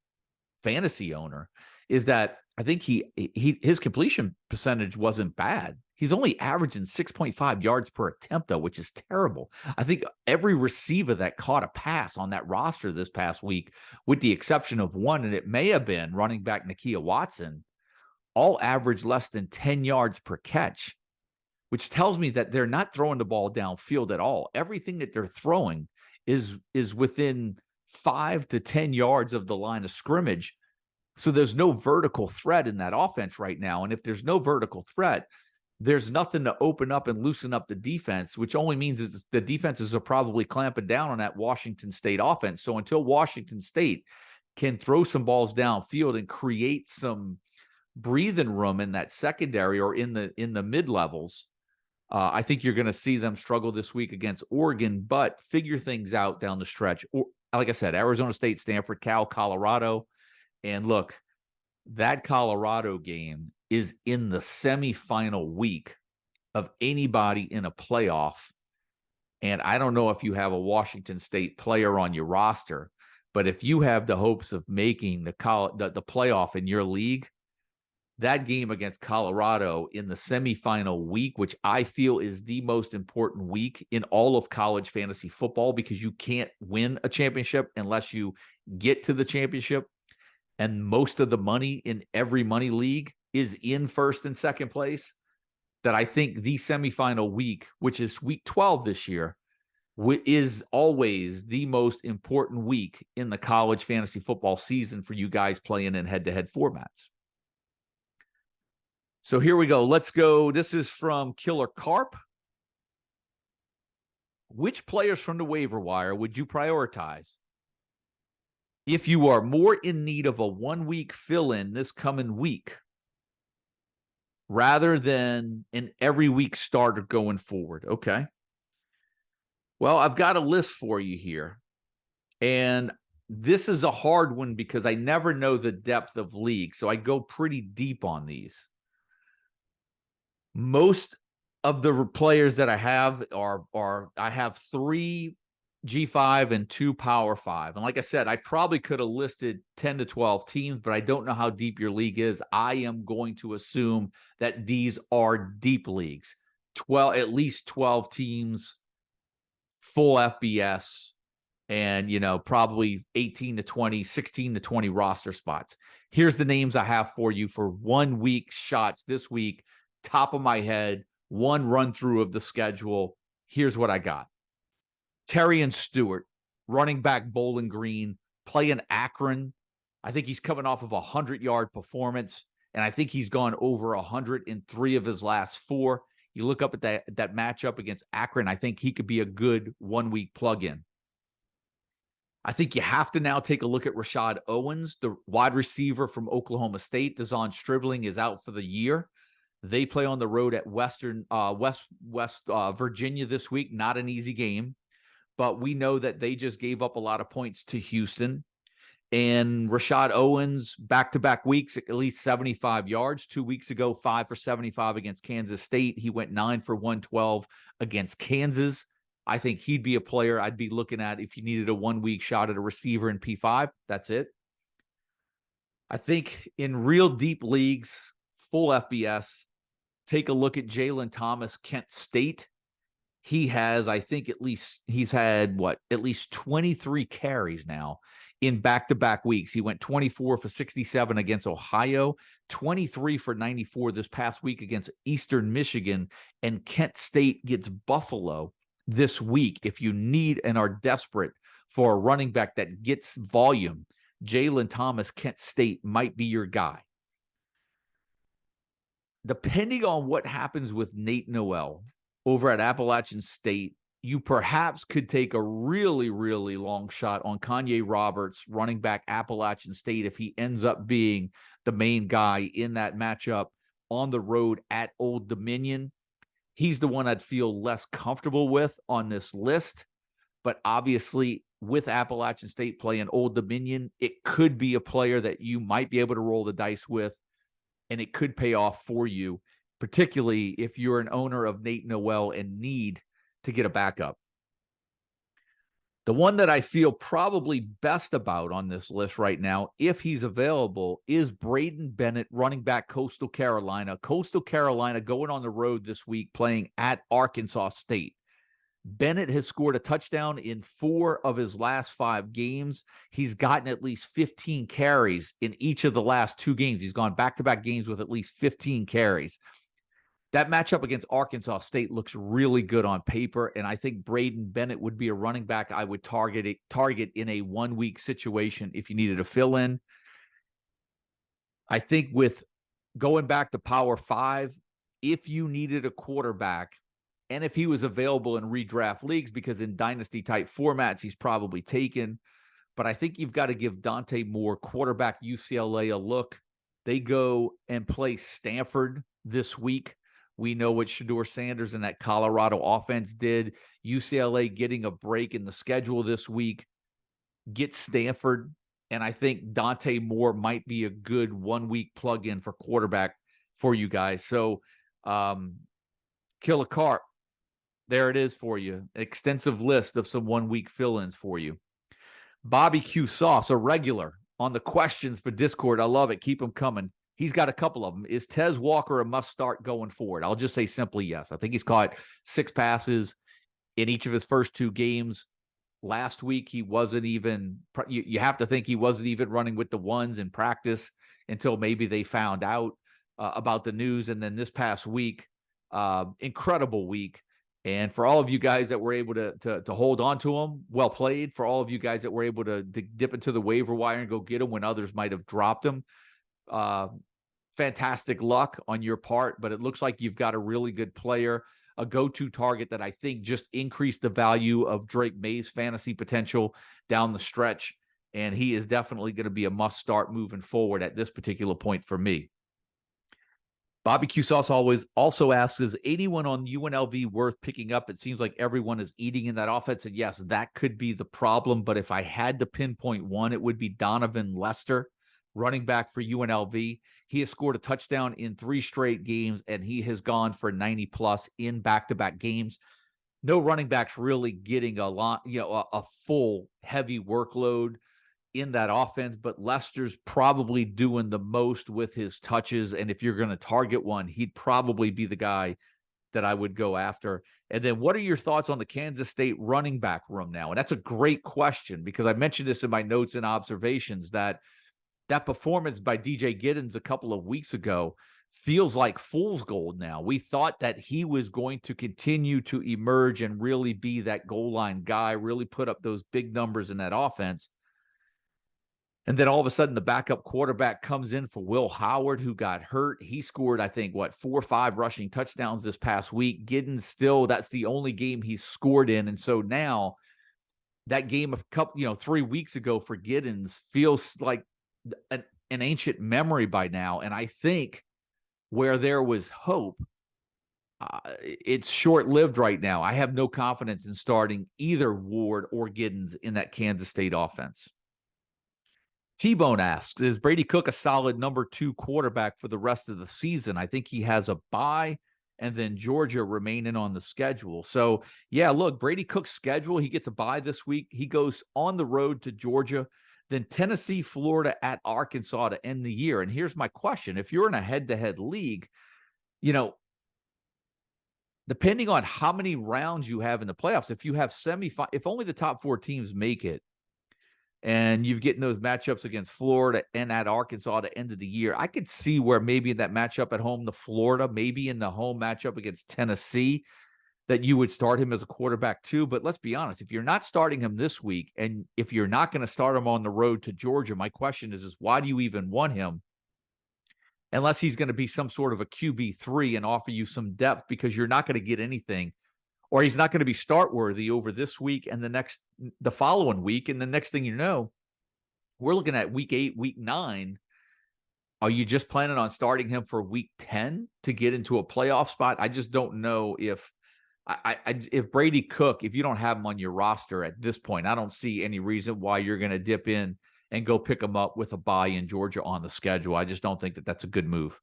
fantasy owner is that I think his completion percentage wasn't bad. He's only averaging 6.5 yards per attempt, though, which is terrible. I think every receiver that caught a pass on that roster this past week, with the exception of one, and it may have been running back Nakia Watson, all averaged less than 10 yards per catch, which tells me that they're not throwing the ball downfield at all. Everything that they're throwing is within 5 to 10 yards of the line of scrimmage. So there's no vertical threat in that offense right now. And if there's no vertical threat, there's nothing to open up and loosen up the defense, which only means is the defenses are probably clamping down on that Washington State offense. So until Washington State can throw some balls downfield and create some breathing room in that secondary or in the mid levels, I think you're going to see them struggle this week against Oregon, but figure things out down the stretch. Or, like I said, Arizona State, Stanford, Cal, Colorado. And look, that Colorado game is in the semifinal week of anybody in a playoff. And I don't know if you have a Washington State player on your roster, but if you have the hopes of making the playoff in your league, that game against Colorado in the semifinal week, which I feel is the most important week in all of college fantasy football, because you can't win a championship unless you get to the championship. And most of the money in every money league is in first and second place, that I think the semifinal week, which is week 12 this year, is always the most important week in the college fantasy football season for you guys playing in head-to-head formats. So here we go. Let's go. This is from Killer Carp. Which players from the waiver wire would you prioritize if you are more in need of a 1 week fill-in this coming week rather than an every week starter going forward? Okay. Well, I've got a list for you here. And this is a hard one because I never know the depth of league. So I go pretty deep on these. Most of the players that I have I have 3 G5 and 2 Power 5. And like I said, I probably could have listed 10 to 12 teams, but I don't know how deep your league is. I am going to assume that these are deep leagues. At least 12 teams, full FBS, and, probably 18 to 20, 16 to 20 roster spots. Here's the names I have for you for 1 week shots this week. Top of my head, one run through of the schedule. Here's what I got. Terrion Stewart, running back, Bowling Green, playing Akron. I think he's coming off of a 100-yard performance, and I think he's gone over 100 in 3 of his last 4. You look up at that matchup against Akron, I think he could be a good 1 week plug-in. I think you have to now take a look at Rashad Owens, the wide receiver from Oklahoma State. Devon Stribling is out for the year. They play on the road at West Virginia this week. Not an easy game, but we know that they just gave up a lot of points to Houston. And Rashad Owens, back-to-back weeks, at least 75 yards. 2 weeks ago, 5 for 75 against Kansas State. He went 9 for 112 against Kansas. I think he'd be a player I'd be looking at if you needed a 1 week shot at a receiver in P5. That's it. I think in real deep leagues, full FBS, take a look at Jalen Thomas, Kent State. He has, I think, he's had 23 carries now in back-to-back weeks. He went 24 for 67 against Ohio, 23 for 94 this past week against Eastern Michigan, and Kent State gets Buffalo this week if you need and are desperate for a running back that gets volume, Jalen Thomas, Kent State, might be your guy. Depending on what happens with Nate Noel over at Appalachian State, you perhaps could take a really, really long shot on Kanye Roberts, running back Appalachian State, if he ends up being the main guy in that matchup on the road at Old Dominion. He's the one I'd feel less comfortable with on this list. But obviously, with Appalachian State playing Old Dominion, it could be a player that you might be able to roll the dice with, and it could pay off for you, particularly if you're an owner of Nate Noel and need to get a backup. The one that I feel probably best about on this list right now, if he's available, is Braden Bennett, running back, Coastal Carolina. Coastal Carolina going on the road this week, playing at Arkansas State. Bennett has scored a touchdown in 4 of his last 5 games. He's gotten at least 15 carries in each of the last 2 games. He's gone back-to-back games with at least 15 carries. That matchup against Arkansas State looks really good on paper, and I think Braden Bennett would be a running back I would target in a 1-week situation if you needed a fill-in. I think with going back to Power 5, if you needed a quarterback, and if he was available in redraft leagues, because in dynasty-type formats, he's probably taken. But I think you've got to give Dante Moore, quarterback UCLA, a look. They go and play Stanford this week. We know what Shedeur Sanders and that Colorado offense did. UCLA getting a break in the schedule this week. Get Stanford. And I think Dante Moore might be a good 1-week plug-in for quarterback for you guys. So, Killer Carp, there it is for you. Extensive list of some 1-week fill-ins for you. Bobby Q Sauce, a regular on the questions for Discord. I love it. Keep them coming. He's got a couple of them. Is Tez Walker a must-start going forward? I'll just say simply yes. I think he's caught 6 passes in each of his first 2 games. Last week, he wasn't even – you have to think he wasn't even running with the ones in practice until maybe they found out about the news. And then this past week, incredible week. And for all of you guys that were able to hold on to him, well played. For all of you guys that were able to dip into the waiver wire and go get him when others might have dropped him, fantastic luck on your part. But it looks like you've got a really good player, a go-to target that I think just increased the value of Drake May's fantasy potential down the stretch. And he is definitely going to be a must-start moving forward at this particular point for me. Bobby Q Sauce always also asks, is anyone on UNLV worth picking up? It seems like everyone is eating in that offense. And yes, that could be the problem. But if I had to pinpoint one, it would be Donovan Lester, running back for UNLV. He has scored a touchdown in 3 straight games, and he has gone for 90+ in back-to-back games. No running backs really getting a full heavy workload in that offense, but Lester's probably doing the most with his touches. And if you're going to target one, he'd probably be the guy that I would go after. And then what are your thoughts on the Kansas State running back room now? And that's a great question, because I mentioned this in my notes and observations, that performance by DJ Giddens a couple of weeks ago feels like fool's gold now. We thought that he was going to continue to emerge and really be that goal line guy, really put up those big numbers in that offense. And then all of a sudden, the backup quarterback comes in for Will Howard, who got hurt. He scored, I think, 4 or 5 rushing touchdowns this past week. Giddens still, that's the only game he's scored in. And so now that game of 3 weeks ago for Giddens feels like an ancient memory by now. And I think where there was hope, it's short-lived right now. I have no confidence in starting either Ward or Giddens in that Kansas State offense. T-Bone asks, is Brady Cook a solid number 2 quarterback for the rest of the season? I think he has a bye and then Georgia remaining on the schedule. So, yeah, look, Brady Cook's schedule, he gets a bye this week. He goes on the road to Georgia, then Tennessee, Florida, at Arkansas to end the year. And here's my question. If you're in a head-to-head league, depending on how many rounds you have in the playoffs, if you have if only the top 4 teams make it, and you're getting those matchups against Florida and at Arkansas at the end of the year, I could see where maybe in that matchup at home to Florida, maybe in the home matchup against Tennessee, that you would start him as a quarterback too. But let's be honest, if you're not starting him this week, and if you're not going to start him on the road to Georgia, my question is why do you even want him? Unless he's going to be some sort of a QB3 and offer you some depth, because you're not going to get anything, or he's not going to be start worthy over this week and the following week. And the next thing you know, we're looking at week 8, week 9. Are you just planning on starting him for week 10 to get into a playoff spot? I just don't know if Brady Cook, if you don't have him on your roster at this point, I don't see any reason why you're going to dip in and go pick him up with a bye in Georgia on the schedule. I just don't think that that's a good move.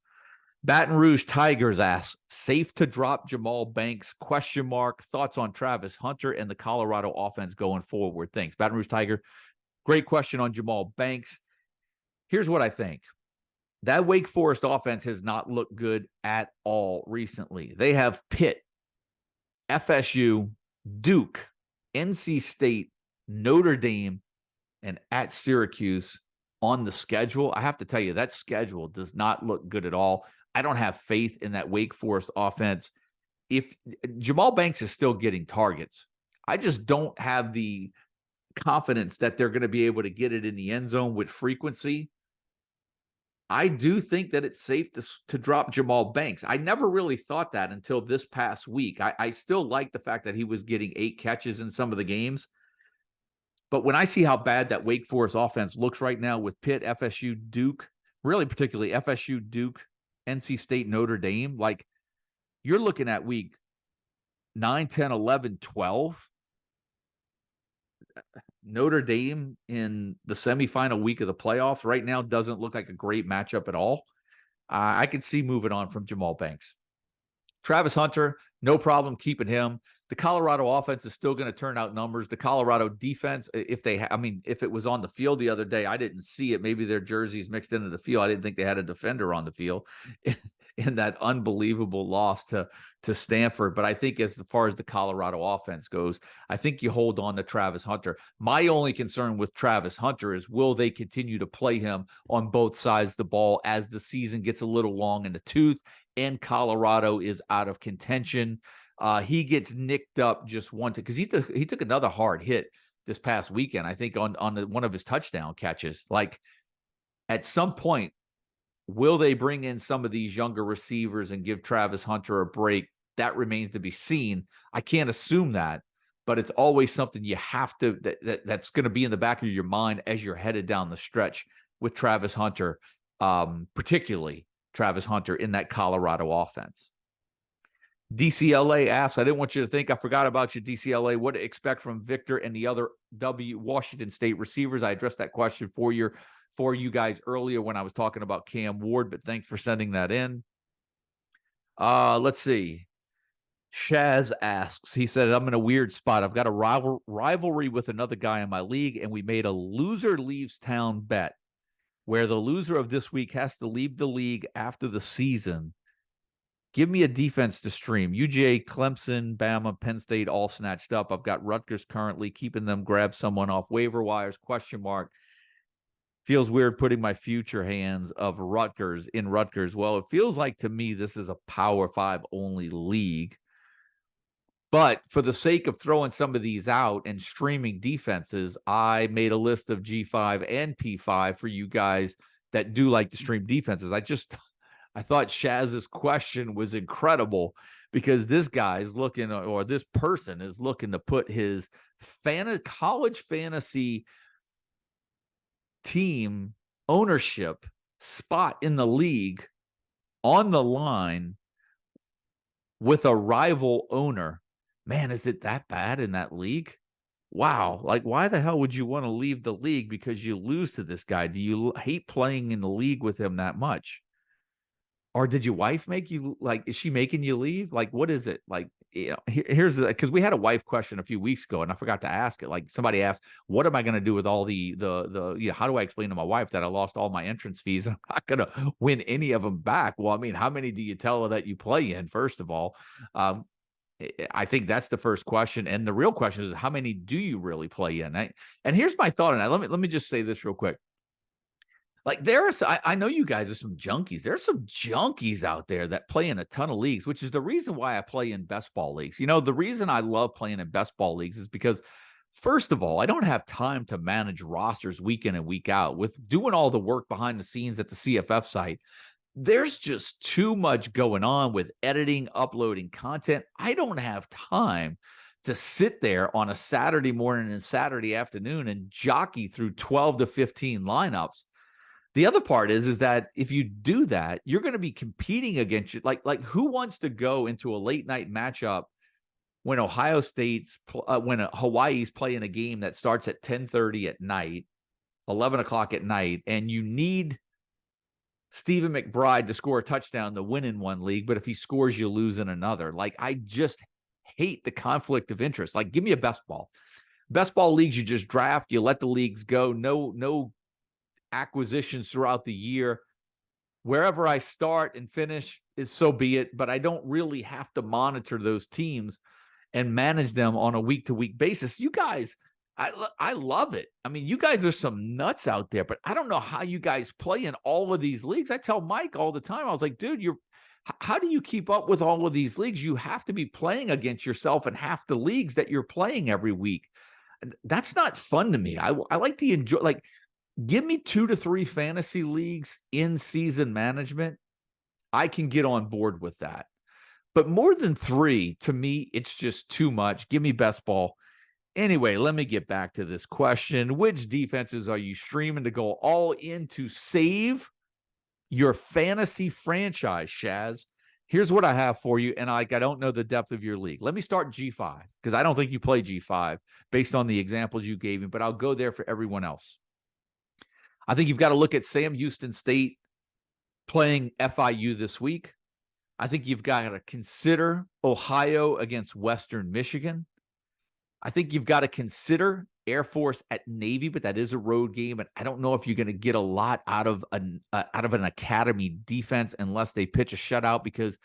Baton Rouge Tigers asks, safe to drop Jamal Banks? ? Thoughts on Travis Hunter and the Colorado offense going forward? Thanks. Baton Rouge Tiger, great question on Jamal Banks. Here's what I think. That Wake Forest offense has not looked good at all recently. They have Pitt, FSU, Duke, NC State, Notre Dame, and at Syracuse on the schedule. I have to tell you, that schedule does not look good at all. I don't have faith in that Wake Forest offense. If Jamal Banks is still getting targets, I just don't have the confidence that they're going to be able to get it in the end zone with frequency. I do think that it's safe to drop Jamal Banks. I never really thought that until this past week. I still like the fact that he was getting 8 catches in some of the games. But when I see how bad that Wake Forest offense looks right now with Pitt, FSU, Duke, really particularly FSU, Duke, NC State, Notre Dame, like you're looking at week 9, 10, 11, 12. Notre Dame in the semifinal week of the playoffs right now doesn't look like a great matchup at all. I could see moving on from Jamal Banks. Travis Hunter, no problem keeping him. The Colorado offense is still going to turn out numbers. The Colorado defense, if it was on the field the other day, I didn't see it. Maybe their jerseys mixed into the field. I didn't think they had a defender on the field in that unbelievable loss to Stanford. But I think as far as the Colorado offense goes, I think you hold on to Travis Hunter. My only concern with Travis Hunter is, will they continue to play him on both sides of the ball as the season gets a little long in the tooth and Colorado is out of contention? He gets nicked up just once because he took another hard hit this past weekend, I think, on one of his touchdown catches. Like, at some point, will they bring in some of these younger receivers and give Travis Hunter a break? That remains to be seen. I can't assume that, but it's always something you have to that's going to be in the back of your mind as you're headed down the stretch with Travis Hunter, particularly Travis Hunter in that Colorado offense. DCLA asks, I didn't want you to think I forgot about you, DCLA. What to expect from Victor and the other Washington State receivers? I addressed that question for you guys earlier when I was talking about Cam Ward, but thanks for sending that in. Let's see. Shaz asks, he said, I'm in a weird spot. I've got a rivalry with another guy in my league, and we made a loser leaves town bet where the loser of this week has to leave the league after the season. Give me a defense to stream. UGA, Clemson, Bama, Penn State, all snatched up. I've got Rutgers currently, keeping them grab someone off waiver wires, ? Feels weird putting my future hands of Rutgers in Rutgers. Well, it feels like to me this is a Power 5 only league. But for the sake of throwing some of these out and streaming defenses, I made a list of G5 and P5 for you guys that do like to stream defenses. I thought Shaz's question was incredible because this guy's looking, or this person is looking to put his college fantasy team ownership spot in the league on the line with a rival owner. Man, is it that bad in that league? Wow. Like, why the hell would you want to leave the league because you lose to this guy? Do you hate playing in the league with him that much? Or did your wife make you, like, is she making you leave? Like, what is it? Like, you know, here's the, because we had a wife question a few weeks ago and I forgot to ask it. Like, somebody asked, what am I going to do with all the how do I explain to my wife that I lost all my entrance fees? I'm not going to win any of them back. Well, I mean, how many do you tell her that you play in, first of all? I think that's the first question. And the real question is, how many do you really play in? And here's my thought on that. Let me just say this real quick. Like I know you guys are some junkies. There's some junkies out there that play in a ton of leagues, which is the reason why I play in best ball leagues. You know, the reason I love playing in best ball leagues is because, first of all, I don't have time to manage rosters week in and week out. With doing all the work behind the scenes at the CFF site, there's just too much going on with editing, uploading content. I don't have time to sit there on a Saturday morning and Saturday afternoon and jockey through 12 to 15 lineups. The other part is that if you do that, you're going to be competing against you. Like who wants to go into a late night matchup when when Hawaii's playing a game that starts at 10:30 at night, 11 o'clock at night, and you need Stephen McBride to score a touchdown to win in one league, but if he scores, you lose in another. Like, I just hate the conflict of interest. Like, give me a best ball. Best ball leagues, you just draft, you let the leagues go. No acquisitions throughout the year. Wherever I start and finish is so be it, but I don't really have to monitor those teams and manage them on a week-to-week basis. You guys, I love it. I mean, you guys are some nuts out there, but I don't know how you guys play in all of these leagues. I tell Mike all the time, I was like, dude, how do you keep up with all of these leagues? You have to be playing against yourself in half the leagues that you're playing every week. That's not fun to me. I like to enjoy, like, give me 2 to 3 fantasy leagues in season management. I can get on board with that. But more than 3, to me, it's just too much. Give me best ball. Anyway, let me get back to this question. Which defenses are you streaming to go all in to save your fantasy franchise, Shaz? Here's what I have for you, and I don't know the depth of your league. Let me start G5, because I don't think you play G5 based on the examples you gave me, but I'll go there for everyone else. I think you've got to look at Sam Houston State playing FIU this week. I think you've got to consider Ohio against Western Michigan. I think you've got to consider Air Force at Navy, but that is a road game, and I don't know if you're going to get a lot out of an academy defense unless they pitch a shutout, because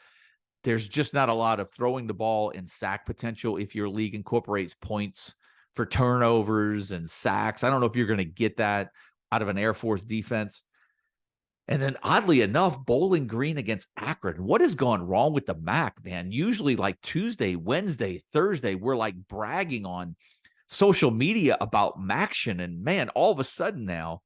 there's just not a lot of throwing the ball and sack potential if your league incorporates points for turnovers and sacks. I don't know if you're going to get that out of an Air Force defense. And then, oddly enough, Bowling Green against Akron. What has gone wrong with the MAC, man? Usually, like Tuesday, Wednesday, Thursday, we're like bragging on social media about MACtion. And man, all of a sudden now,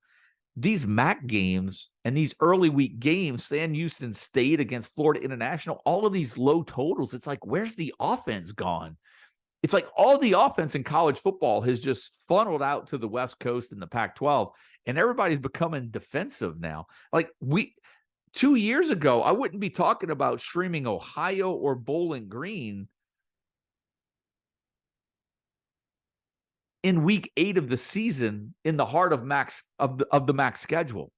these MAC games and these early week games, Sam Houston State against Florida International, all of these low totals, it's like, where's the offense gone? It's like all the offense in college football has just funneled out to the West Coast and the Pac-12. And everybody's becoming defensive now. Like 2 years ago, I wouldn't be talking about streaming Ohio or Bowling Green in week 8 of the season in the heart of the MAC schedule.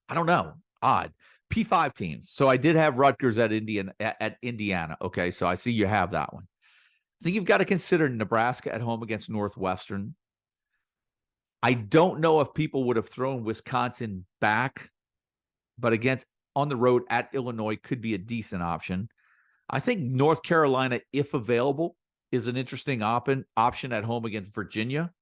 I don't know. Odd. P5 teams. So I did have Rutgers at Indiana. Okay, so I see you have that one. I think you've got to consider Nebraska at home against Northwestern. I don't know if people would have thrown Wisconsin back, but on the road at Illinois could be a decent option. I think North Carolina, if available, is an interesting option at home against Virginia.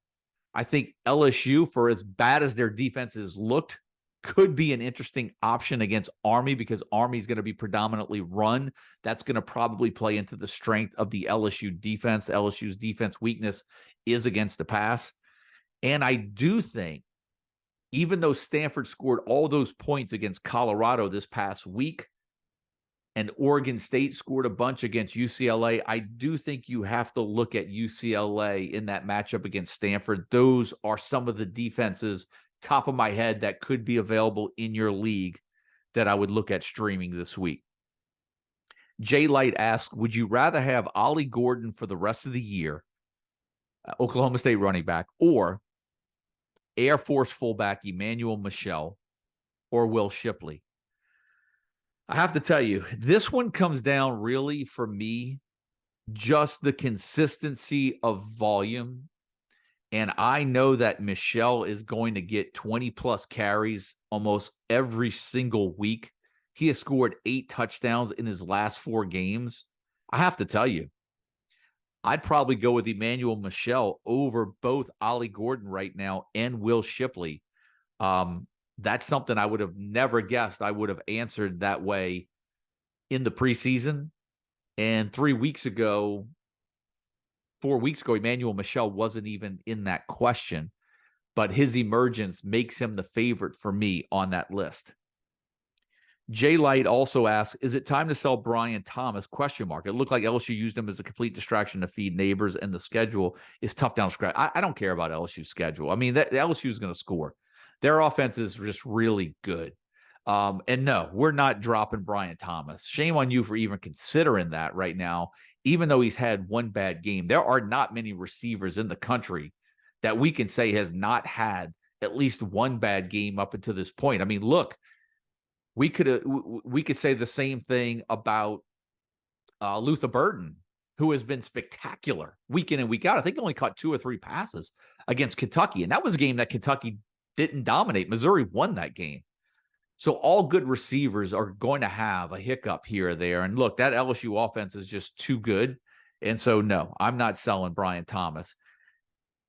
I think LSU, for as bad as their defenses looked, could be an interesting option against Army, because Army is going to be predominantly run. That's going to probably play into the strength of the LSU defense. LSU's defense weakness is against the pass. And I do think, even though Stanford scored all those points against Colorado this past week, and Oregon State scored a bunch against UCLA, I do think you have to look at UCLA in that matchup against Stanford. Those are some of the defenses, top of my head, that could be available in your league that I would look at streaming this week. Jay Light asks, would you rather have Ollie Gordon for the rest of the year, Oklahoma State running back, or Air Force fullback Emmanuel Michel, or Will Shipley? I have to tell you, this one comes down really, for me, just the consistency of volume. And I know that Michel is going to get 20-plus carries almost every single week. He has scored 8 touchdowns in his last 4 games. I have to tell you, I'd probably go with Emmanuel Michel over both Ollie Gordon right now and Will Shipley. That's something I would have never guessed I would have answered that way in the preseason. And 4 weeks ago, Emmanuel Michel wasn't even in that question, but his emergence makes him the favorite for me on that list. Jay Light also asks, is it time to sell Brian Thomas? Question mark. It looked like LSU used him as a complete distraction to feed Neighbors, and the schedule is tough down the stretch. I don't care about LSU's schedule. I mean, the LSU is going to score. Their offense is just really good. And no, we're not dropping Brian Thomas. Shame on you for even considering that right now, even though he's had one bad game. There are not many receivers in the country that we can say has not had at least one bad game up until this point. I mean, look, we could say the same thing about Luther Burden, who has been spectacular week in and week out. I think he only caught 2 or 3 passes against Kentucky, and that was a game that Kentucky didn't dominate. Missouri won that game. So all good receivers are going to have a hiccup here or there. And look, that LSU offense is just too good. And so, no, I'm not selling Brian Thomas.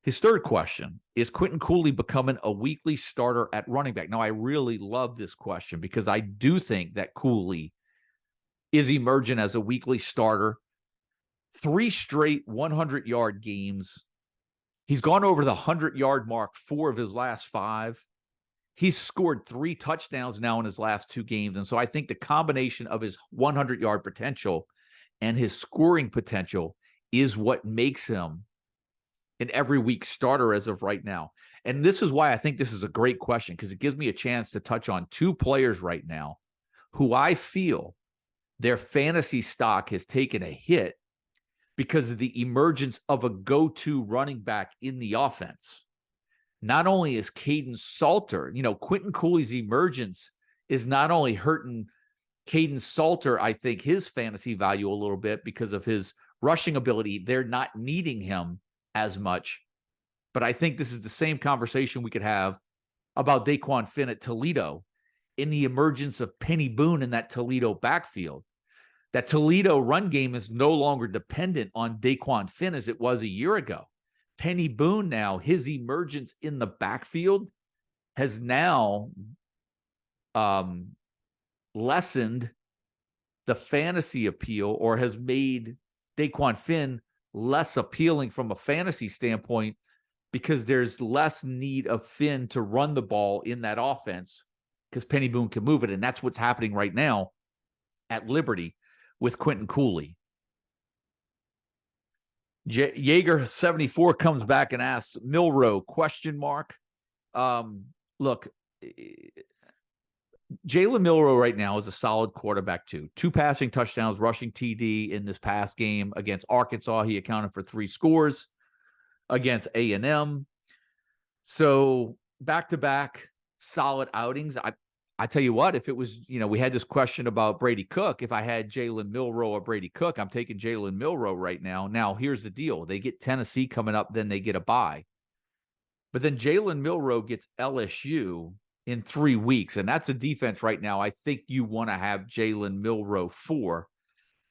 His third question, is Quentin Cooley becoming a weekly starter at running back? Now, I really love this question because I do think that Cooley is emerging as a weekly starter. 3 straight 100-yard games. He's gone over the 100-yard mark 4 of his last 5. He's scored 3 touchdowns now in his last 2 games. And so I think the combination of his 100-yard potential and his scoring potential is what makes him an every week starter as of right now. And this is why I think this is a great question, because it gives me a chance to touch on 2 players right now who I feel their fantasy stock has taken a hit because of the emergence of a go-to running back in the offense. Not only is Caden Salter, Quentin Cooley's emergence is not only hurting Caden Salter, I think, his fantasy value a little bit because of his rushing ability. They're not needing him as much. But I think this is the same conversation we could have about Daquan Finn at Toledo in the emergence of Penny Boone in that Toledo backfield. That Toledo run game is no longer dependent on Daquan Finn as it was a year ago. Penny Boone now, his emergence in the backfield has now lessened the fantasy appeal, or has made Daquan Finn less appealing from a fantasy standpoint because there's less need of Finn to run the ball in that offense because Penny Boone can move it. And that's what's happening right now at Liberty with Quentin Cooley. Jaeger 74 comes back and asks, Milroe, question mark. Look, Jalen Milroe right now is a solid quarterback too. 2 passing touchdowns, rushing TD in this past game against Arkansas. He accounted for 3 scores against A&M. So back-to-back solid outings. I tell you what, if it was, we had this question about Brady Cook. If I had Jalen Milroe or Brady Cook, I'm taking Jalen Milroe right now. Now, here's the deal. They get Tennessee coming up, then they get a bye. But then Jalen Milroe gets LSU in 3 weeks, and that's a defense right now I think you want to have Jalen Milroe for.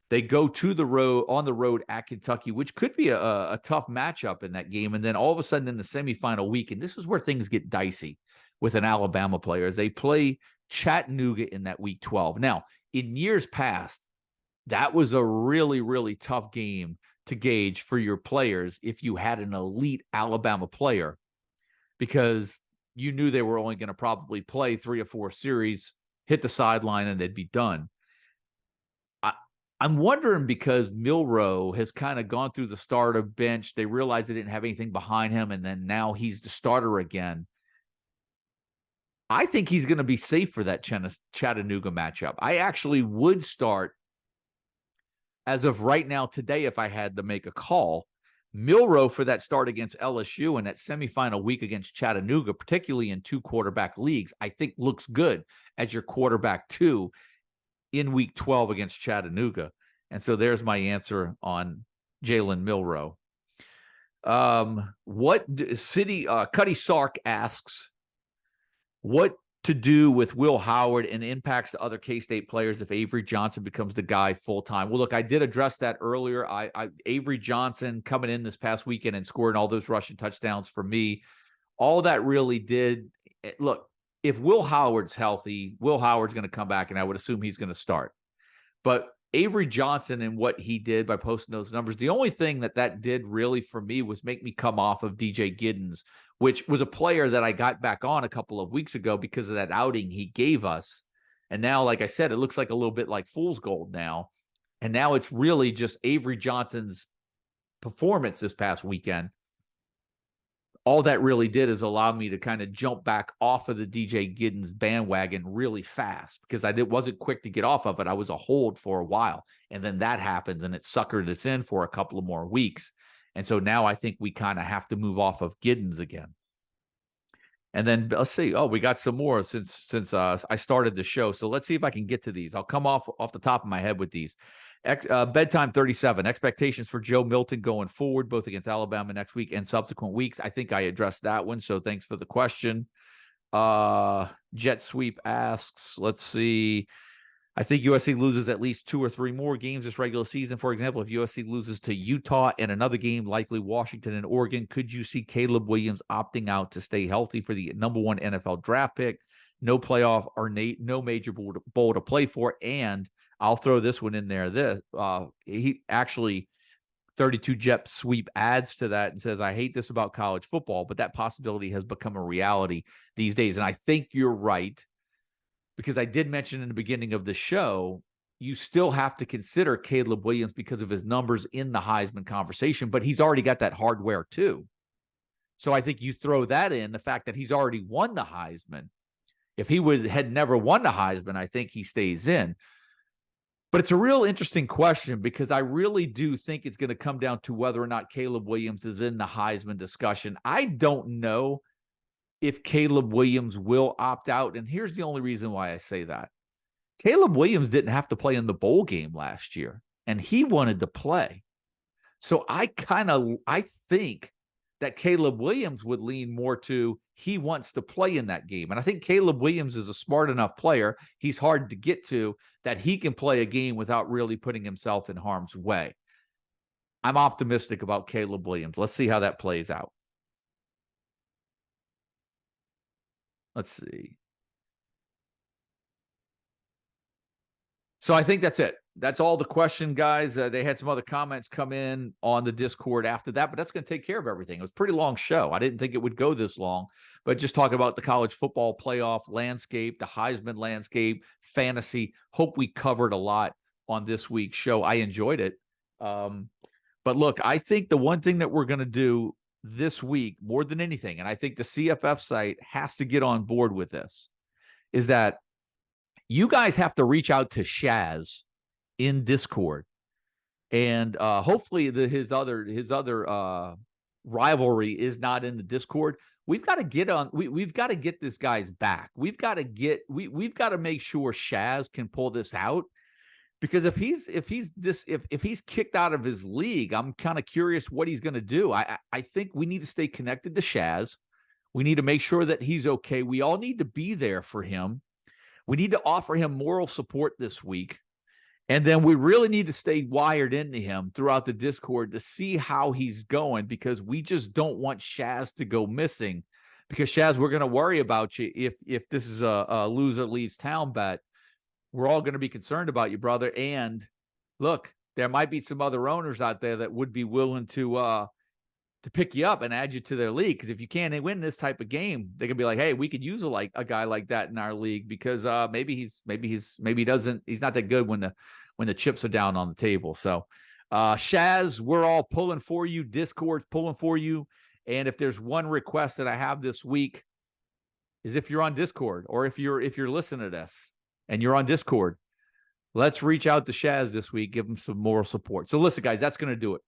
They go to the road, on the road at Kentucky, which could be a tough matchup in that game. And then all of a sudden in the semifinal week, and this is where things get dicey with an Alabama player, as they play Chattanooga in that week 12. Now, in years past, that was a really, really tough game to gauge for your players if you had an elite Alabama player, because you knew they were only going to probably play 3 or 4 series, hit the sideline, and they'd be done. I'm wondering, because Milroe has kind of gone through the starter bench, they realized they didn't have anything behind him, and then now he's the starter again. I think he's going to be safe for that Chattanooga matchup. I actually would start, as of right now today, if I had to make a call, Milroe for that start against LSU and that semifinal week against Chattanooga, particularly in 2 quarterback leagues, I think looks good as your quarterback 2 in week 12 against Chattanooga. And so there's my answer on Jalen Milroe. Cuddy Sark asks, what to do with Will Howard and impacts to other K-State players if Avery Johnson becomes the guy full-time? Well, look, I did address that earlier. Avery Johnson coming in this past weekend and scoring all those rushing touchdowns for me. All that really did, look, if Will Howard's healthy, Will Howard's going to come back, and I would assume he's going to start. But Avery Johnson and what he did by posting those numbers, the only thing that did really for me was make me come off of DJ Giddens, which was a player that I got back on a couple of weeks ago because of that outing he gave us. And now, like I said, it looks like a little bit like fool's gold now. And now it's really just Avery Johnson's performance this past weekend. All that really did is allow me to kind of jump back off of the DJ Giddens bandwagon really fast because I wasn't quick to get off of it. I was a hold for a while. And then that happens and it suckered us in for a couple of more weeks. And so now I think we kind of have to move off of Giddens again. And then let's see. Oh, we got some more since I started the show. So let's see if I can get to these. I'll come off the top of my head with these. Bedtime 37, expectations for Joe Milton going forward, both against Alabama next week and subsequent weeks. I think I addressed that one, so thanks for the question. Jet Sweep asks, let's see. I think USC loses at least 2 or 3 more games this regular season. For example, if USC loses to Utah and another game, likely Washington and Oregon, could you see Caleb Williams opting out to stay healthy for the number 1 NFL draft pick? No playoff or no major bowl to play for. And I'll throw this one in there. He actually 32 Jet Sweep adds to that and says, I hate this about college football, but that possibility has become a reality these days. And I think you're right, because I did mention in the beginning of the show, you still have to consider Caleb Williams because of his numbers in the Heisman conversation, but he's already got that hardware too. So I think you throw that in, the fact that he's already won the Heisman. If he had never won the Heisman, I think he stays in. But it's a real interesting question because I really do think it's going to come down to whether or not Caleb Williams is in the Heisman discussion. I don't know if Caleb Williams will opt out. And here's the only reason why I say that. Caleb Williams didn't have to play in the bowl game last year, and he wanted to play. So I think that Caleb Williams would lean more to he wants to play in that game. And I think Caleb Williams is a smart enough player. He's hard to get to that he can play a game without really putting himself in harm's way. I'm optimistic about Caleb Williams. Let's see how that plays out. Let's see. So I think that's it. That's all the question, guys. They had some other comments come in on the Discord after that, but that's going to take care of everything. It was a pretty long show. I didn't think it would go this long, but just talking about the college football playoff landscape, the Heisman landscape, fantasy. Hope we covered a lot on this week's show. I enjoyed it. But look, I think the one thing that we're going to do this week more than anything, and I think the CFF site has to get on board with this, is that you guys have to reach out to Shaz in Discord, and hopefully his other rivalry is not in the Discord. We've got to get on. We've got to get this guy's back. We've got to make sure Shaz can pull this out, because if he's kicked out of his league, I'm kind of curious what he's going to do. I think we need to stay connected to Shaz. We need to make sure that he's okay. We all need to be there for him. We need to offer him moral support this week. And then we really need to stay wired into him throughout the Discord to see how he's going, because we just don't want Shaz to go missing. Because Shaz, we're going to worry about you if this is a loser leaves town bet. We're all going to be concerned about you, brother. And look, there might be some other owners out there that would be willing to pick you up and add you to their league. Because if you can't win this type of game, they can be like, hey, we could use a guy like that in our league, because maybe he's not that good when the chips are down on the table. So Shaz, we're all pulling for you. Discord's pulling for you. And if there's one request that I have this week, is if you're on Discord, or if you're listening to this and you're on Discord, let's reach out to Shaz this week, give him some moral support. So listen, guys, that's going to do it.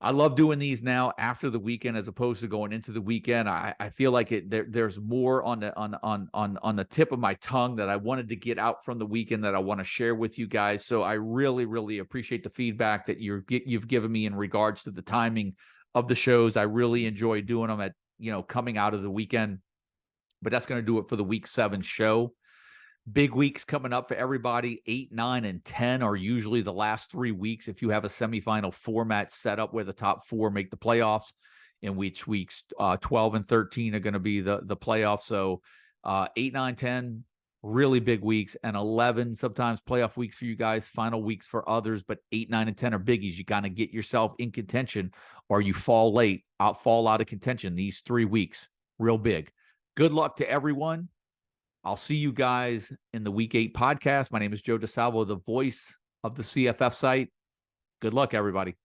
I love doing these now after the weekend as opposed to going into the weekend. I feel like there's more on the tip of my tongue that I wanted to get out from the weekend that I want to share with you guys. So I really, really appreciate the feedback that you've given me in regards to the timing of the shows. I really enjoy doing them at, coming out of the weekend. But that's going to do it for the Week 7 show. Big weeks coming up for everybody. 8, 9, and 10 are usually the last 3 weeks if you have a semifinal format set up where the top 4 make the playoffs. in which weeks 12 and 13 are going to be the playoffs. So 8, 9, 10, really big weeks, and 11 sometimes playoff weeks for you guys, final weeks for others, but 8, 9, and 10 are biggies. You kind of get yourself in contention, or you fall out of contention these 3 weeks. Real big. Good luck to everyone. I'll see you guys in the Week 8 podcast. My name is Joe DeSalvo, the voice of the CFF site. Good luck, everybody.